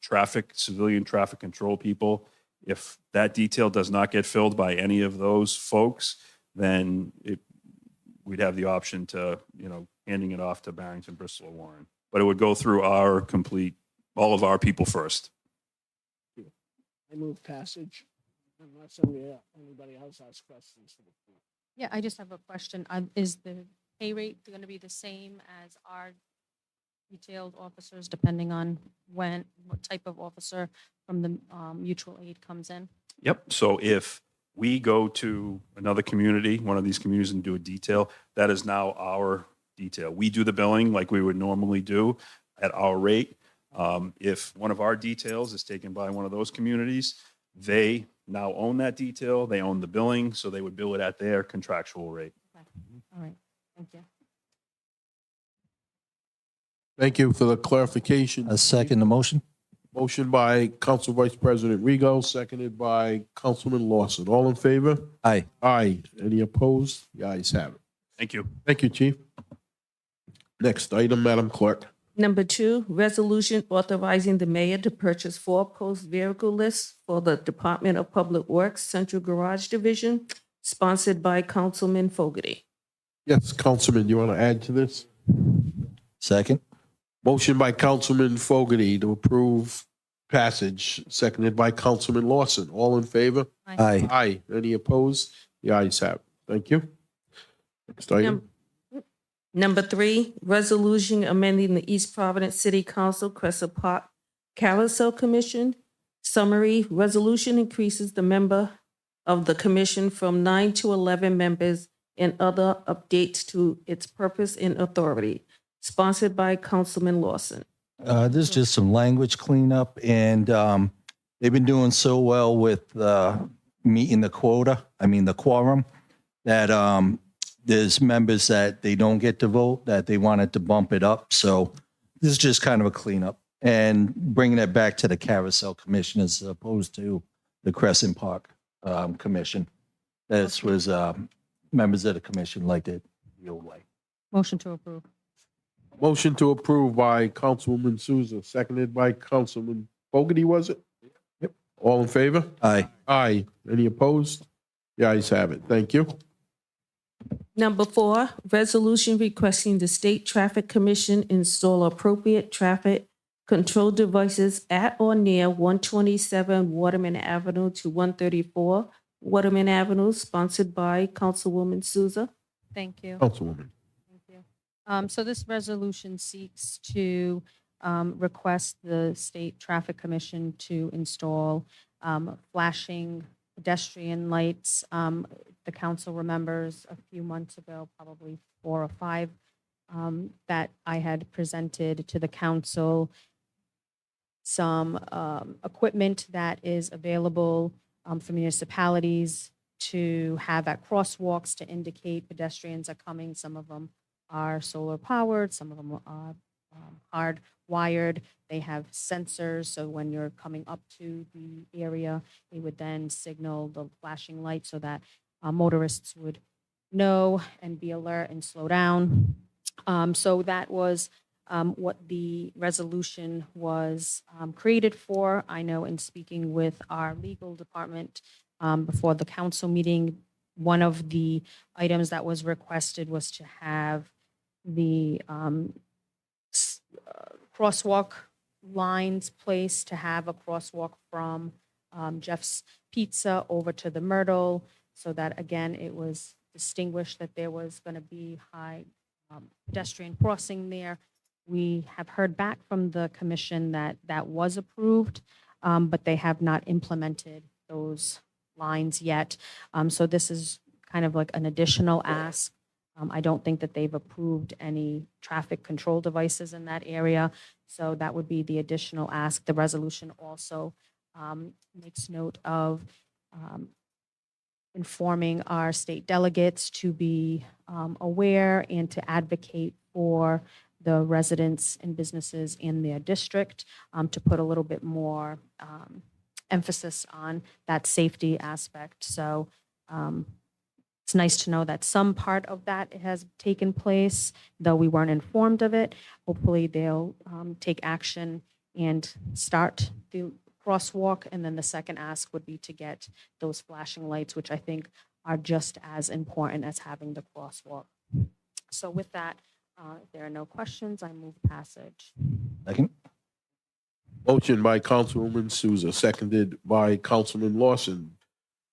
civilian traffic control people. If that detail does not get filled by any of those folks, then we'd have the option to, handing it off to Barrington, Bristol, or Warren. But it would go through all of our people first. I move passage unless anybody else has questions. Yeah, I just have a question. Is the pay rate going to be the same as our detailed officers, depending on what type of officer from the mutual aid comes in? Yep. So if we go to another community, one of these communities, and do a detail, that is now our detail. We do the billing like we would normally do at our rate. If one of our details is taken by one of those communities, they now own that detail. They own the billing, so they would bill it at their contractual rate. Okay. All right, thank you. Thank you for the clarification. A second the motion? Motion by Council Vice President Rego, seconded by Councilman Lawson. All in favor? Aye. Aye. Any opposed? The ayes have it. Thank you. Thank you, Chief. Next item, Madam Clerk. Number 2, resolution authorizing the mayor to purchase 4 post vehicle lists for the Department of Public Works Central Garage Division, sponsored by Councilman Fogarty. Yes, Councilman, you want to add to this? Second? Motion by Councilman Fogarty to approve passage, seconded by Councilman Lawson. All in favor? Aye. Aye. Any opposed? The ayes have it. Thank you. Next item. Number 3, resolution amending the East Providence City Council Crescent Park Carousel Commission. Summary, resolution increases the member of the commission from 9 to 11 members and other updates to its purpose and authority. Sponsored by Councilman Lawson. This is just some language cleanup, and they've been doing so well with meeting the the quorum, that there's members that they don't get to vote, that they wanted to bump it up. So this is just kind of a cleanup and bringing it back to the Carousel Commission as opposed to the Crescent Park Commission. This was members of the commission liked it the old way. Motion to approve. Motion to approve by Councilwoman Souza, seconded by Councilman Fogarty, was it? Yep. All in favor? Aye. Aye. Any opposed? The ayes have it. Thank you. Number 4, resolution requesting the State Traffic Commission install appropriate traffic control devices at or near 127 Waterman Avenue to 134 Waterman Avenue, sponsored by Councilwoman Souza. Thank you. Councilwoman. Thank you. So this resolution seeks to request the State Traffic Commission to install flashing pedestrian lights. The council remembers a few months ago, probably 4 or 5, that I had presented to the council some equipment that is available for municipalities to have at crosswalks to indicate pedestrians are coming. Some of them are solar powered, some of them are hard wired. They have sensors, so when you're coming up to the area, they would then signal the flashing light so that motorists would know and be alert and slow down. So that was what the resolution was created for. I know in speaking with our legal department before the council meeting, one of the items that was requested was to have the crosswalk lines placed, to have a crosswalk from Jeff's Pizza over to the Myrtle, so that, again, it was distinguished that there was going to be high pedestrian crossing there. We have heard back from the commission that that was approved, but they have not implemented those lines yet. So this is kind of like an additional ask. I don't think that they've approved any traffic control devices in that area. So that would be the additional ask. The resolution also makes note of informing our state delegates to be aware and to advocate for the residents and businesses in their district, to put a little bit more emphasis on that safety aspect. So it's nice to know that some part of that has taken place, though we weren't informed of it. Hopefully they'll take action and start the crosswalk. And then the second ask would be to get those flashing lights, which I think are just as important as having the crosswalk. So with that, if there are no questions, I move passage. Second. Motion by Councilwoman Souza, seconded by Councilman Lawson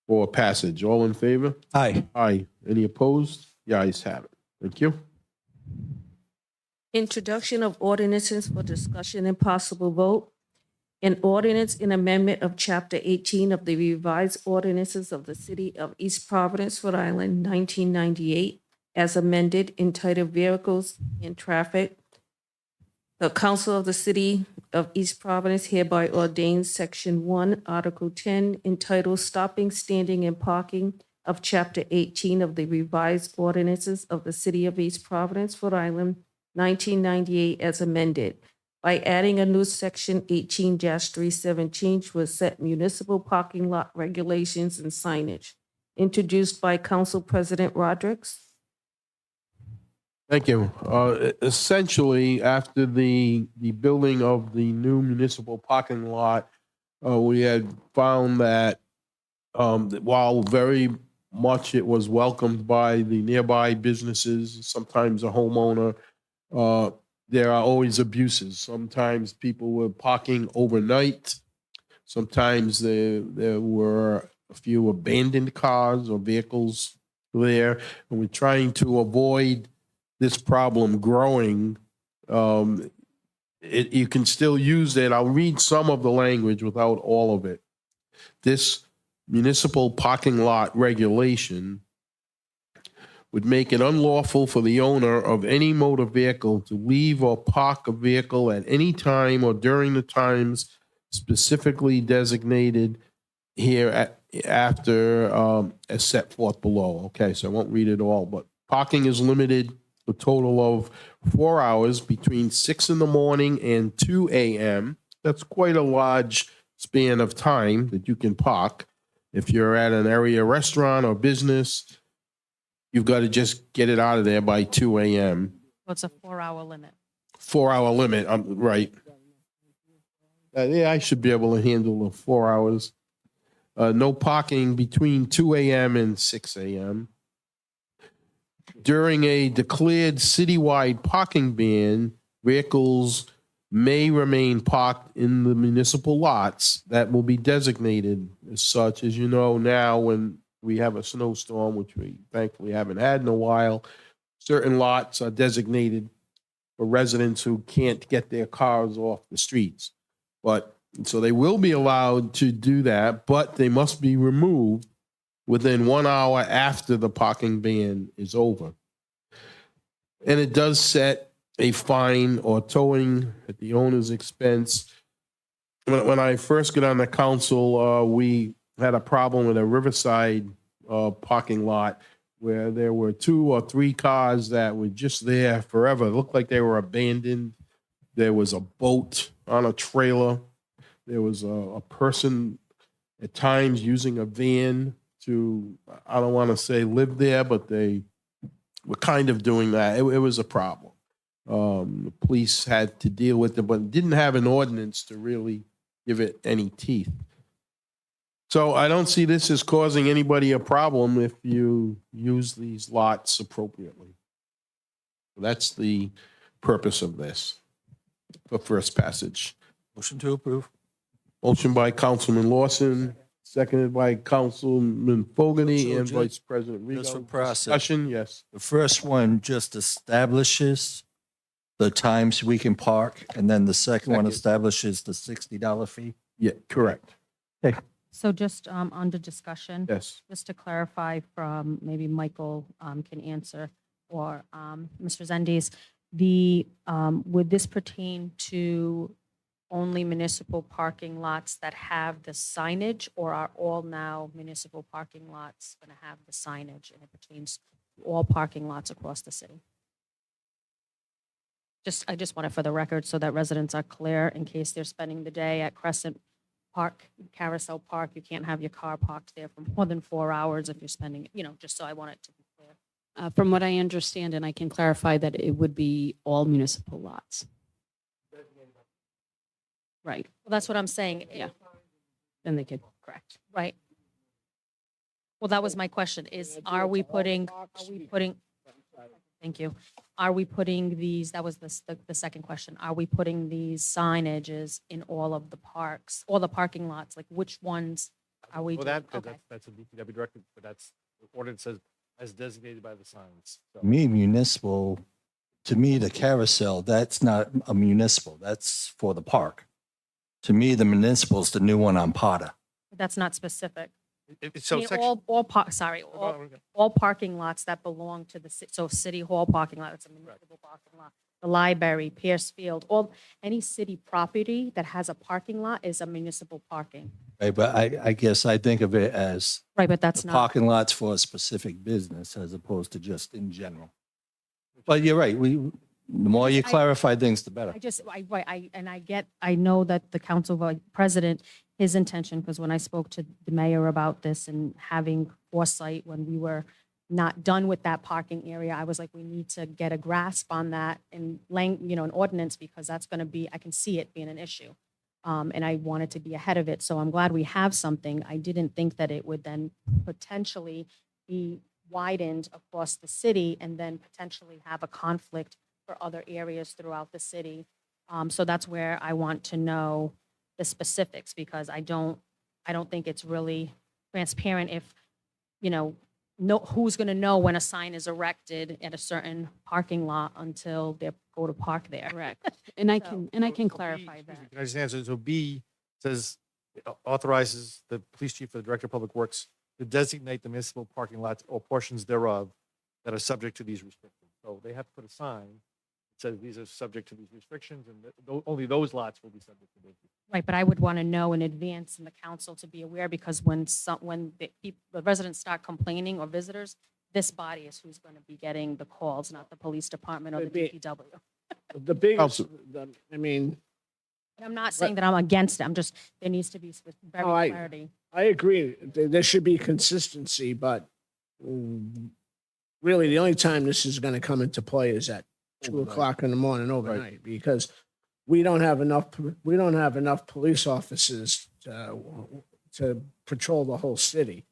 for passage. All in favor? Aye. Aye. Any opposed? The ayes have it. Thank you. Introduction of ordinances for discussion and possible vote. An ordinance in amendment of Chapter 18 of the revised ordinances of the City of East Providence, Rhode Island, 1998, as amended, entitled Vehicles and Traffic. The Council of the City of East Providence hereby ordains Section 1, Article 10, entitled Stopping, Standing, and Parking of Chapter 18 of the revised ordinances of the City of East Providence, Rhode Island, 1998, as amended, by adding a new Section 18-317 which will set municipal parking lot regulations and signage. Introduced by Council President Rodrick. Thank you. Essentially, after the building of the new municipal parking lot, we had found that while very much it was welcomed by the nearby businesses, sometimes a homeowner, there are always abuses. Sometimes people were parking overnight. Sometimes there were a few abandoned cars or vehicles there, and we're trying to avoid this problem growing. You can still use it. I'll read some of the language without all of it. This municipal parking lot regulation would make it unlawful for the owner of any motor vehicle to leave or park a vehicle at any time or during the times specifically designated after as set forth below. Okay, so I won't read it all, but parking is limited a total of 4 hours between 6 in the morning and 2 a.m. That's quite a large span of time that you can park. If you're at an area restaurant or business, you've got to just get it out of there by 2 a.m. What's a 4-hour limit? 4-hour limit, right. Yeah, I should be able to handle the 4 hours. No parking between 2 a.m. and 6 a.m. During a declared citywide parking ban, vehicles may remain parked in the municipal lots that will be designated as such. As you know, now when we have a snowstorm, which we thankfully haven't had in a while, certain lots are designated for residents who can't get their cars off the streets. But so they will be allowed to do that, but they must be removed within 1 hour after the parking ban is over. And it does set a fine or towing at the owner's expense. When I first got on the council, we had a problem with a Riverside parking lot where there were 2 or 3 cars that were just there forever. It looked like they were abandoned. There was a boat on a trailer. There was a person at times using a van to, I don't want to say live there, but they were kind of doing that. It was a problem. The police had to deal with it, but didn't have an ordinance to really give it any teeth. So I don't see this as causing anybody a problem if you use these lots appropriately. That's the purpose of this for first passage. Motion to approve. Motion by Councilman Lawson, seconded by Councilman Fogarty So and ju- Vice President Rego. just for process. Discussion, yes. The first one just establishes the times we can park, and then the second one Second. establishes the $60 fee. Yeah, correct. So just under discussion, Yes. just to clarify from maybe Michael can answer or Mr. Zendes, would this pertain to only municipal parking lots that have the signage, or are all now municipal parking lots going to have the signage and it pertains to all parking lots across the city? I just want it for the record so that residents are clear in case they're spending the day at Crescent Park, Carousel Park. You can't have your car parked there for more than 4 hours if you're spending, just so I want it to be clear. From what I understand, and I can clarify that it would be all municipal lots. Right, Well, that's what I'm saying. yeah. Then they could, Correct. Right. Well, that was my question are we putting, thank you. Are we putting these, that was the second question. Are we putting these signages in all of the parks, all the parking lots? Like which ones are we Well, doing? that, Okay. that's a DPW directive, but that's, the ordinance says as designated by the signs. So Me, municipal, to me, the carousel, that's not a municipal, that's for the park. To me, the municipal's the new one on Potter. That's not specific. I So mean, section. all parking lots that belong to so City Hall parking lot, it's a municipal parking lot. The library, Pierce Field, any city property that has a parking lot is a municipal parking. Right, but I guess I think of it as Right, but that's the not, parking lots for a specific business as opposed to just in general. But you're right, the more you clarify things, the better. I know that the council vice president, his intention, because when I spoke to the mayor about this and having foresight when we were not done with that parking area, I was like, we need to get a grasp on that and an ordinance, because that's going to be, I can see it being an issue. And I wanted to be ahead of it. So I'm glad we have something. I didn't think that it would then potentially be widened across the city and then potentially have a conflict for other areas throughout the city. So that's where I want to know the specifics, because I don't think it's really transparent if, know, who's going to know when a sign is erected at a certain parking lot until they go to park there? Correct. And I So- can, So B, clarify excuse me, that. Can I just answer? So B says authorizes the police chief or the director of public works to designate the municipal parking lots or portions thereof that are subject to these restrictions. So they have to put a sign that says these are subject to these restrictions and only those lots will be subject to those. Right, but I would want to know in advance in the council to be aware, because when the residents start complaining or visitors, this body is who's going to be getting the calls, not the police department or the Could be. DPW. The biggest, Council- I mean, And I'm not saying that I'm against it, I'm just, there needs to be very Oh, clarity. I agree. There should be consistency, but really the only time this is going to come into play is at 2:00 in the morning overnight, because we don't have enough police officers to patrol the whole city.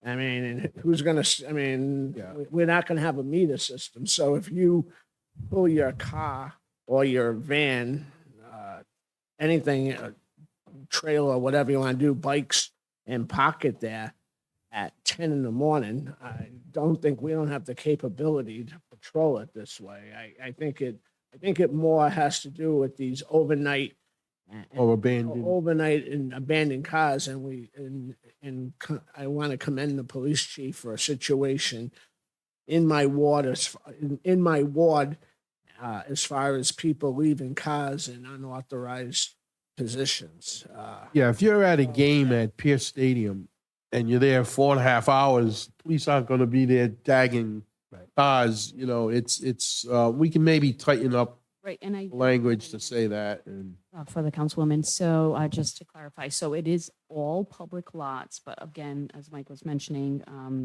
I mean, and who's going to, Yeah. we're not going to have a meter system. So if you pull your car or your van, anything, trailer, whatever you want to do, bikes, and park it there at 10 in the morning, I don't think we don't have the capability to patrol it this way. I think it more has to do with these overnight Or abandoned. overnight and abandoned cars, and I want to commend the police chief for a situation in my ward as far as people leaving cars in unauthorized positions. Yeah, if you're at a game at Pierce Stadium and you're there 4.5 hours, police aren't going to be there tagging cars. You know, we can maybe tighten up Right, and I. language to say that. And For the councilwoman, so just to clarify, so it is all public lots, but again, as Mike was mentioning,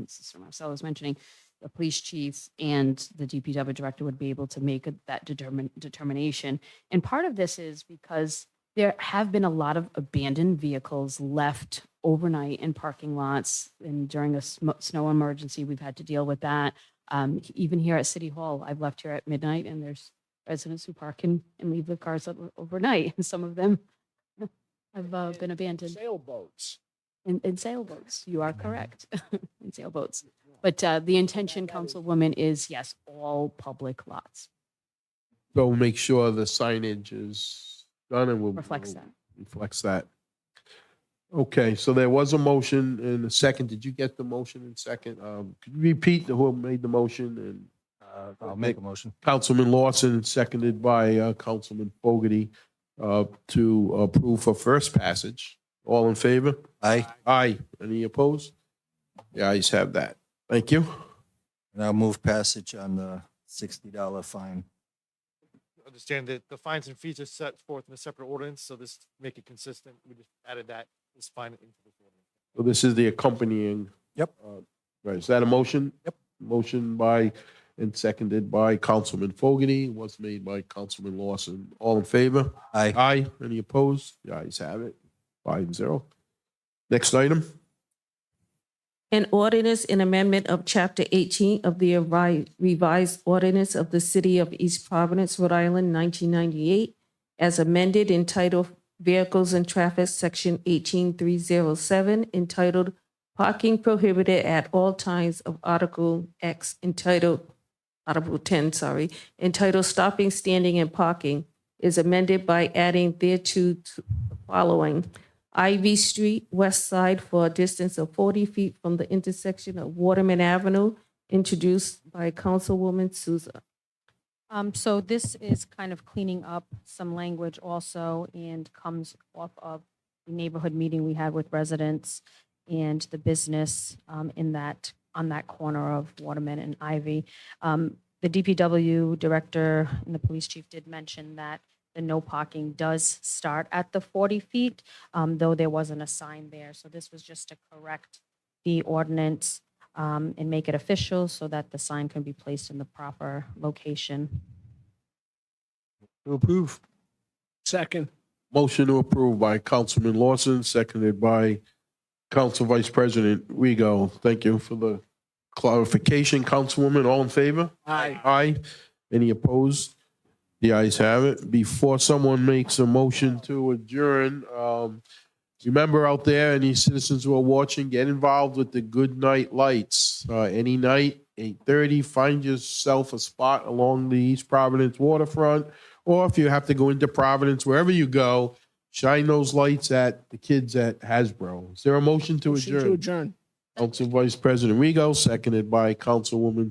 Sister Marcel was mentioning, the police chief and the DPW director would be able to make that determination. And part of this is because there have been a lot of abandoned vehicles left overnight in parking lots, and during a snow emergency, we've had to deal with that. Even here at City Hall, I've left here at midnight, and there's residents who park and leave their cars overnight, and some of them have been abandoned. Sailboats. In sailboats, you are correct, in sailboats. But the intention, Councilwoman, is yes, all public lots. so make sure the signage is done and will Reflects that. reflects that. Okay, so there was a motion and a second. Did you get the motion in second? Could you repeat who made the motion? And I'll make a motion. Councilman Lawson, seconded by Councilman Fogarty, to approve for first passage. All in favor? Aye. Aye. Any opposed? The ayes have that. Thank you. And I'll move passage on the $60 fine. Understand that the fines and fees are set forth in a separate ordinance, so this make it consistent. We just added this fine into this ordinance. So this is the accompanying. Yep. Right, is that a motion? Yep. Motion by and seconded by Councilman Fogarty, was made by Councilman Lawson. All in favor? Aye. Aye. Any opposed? The ayes have it. 5-0. Next item. An ordinance in amendment of Chapter 18 of the revised ordinance of the City of East Providence, Rhode Island, 1998, as amended entitled Vehicles and Traffic, Section 18307, entitled Parking Prohibited at All Times of Article X, Article 10, entitled Stopping, Standing, and Parking, is amended by adding thereto the following. Ivy Street, west side, for a distance of 40 feet from the intersection of Waterman Avenue, introduced by Councilwoman Souza. So this is kind of cleaning up some language also, and comes off of the neighborhood meeting we had with residents and the business on that corner of Waterman and Ivy. The DPW director and the police chief did mention that the no parking does start at the 40 feet, though there wasn't a sign there. So this was just to correct the ordinance and make it official so that the sign can be placed in the proper location. To approve. Second. Motion to approve by Councilman Lawson, seconded by Council Vice President Rego. Thank you for the clarification. Councilwoman, all in favor? Aye. Aye. Any opposed? The ayes have it. Before someone makes a motion to adjourn, Remember out there, any citizens who are watching, get involved with the Good Night Lights. Any night, 8:30, find yourself a spot along the East Providence waterfront. Or if you have to go into Providence, wherever you go, shine those lights at the kids at Hasbro. Is there a motion to Motion to adjourn? adjourn. Council Vice President Rego, seconded by Councilwoman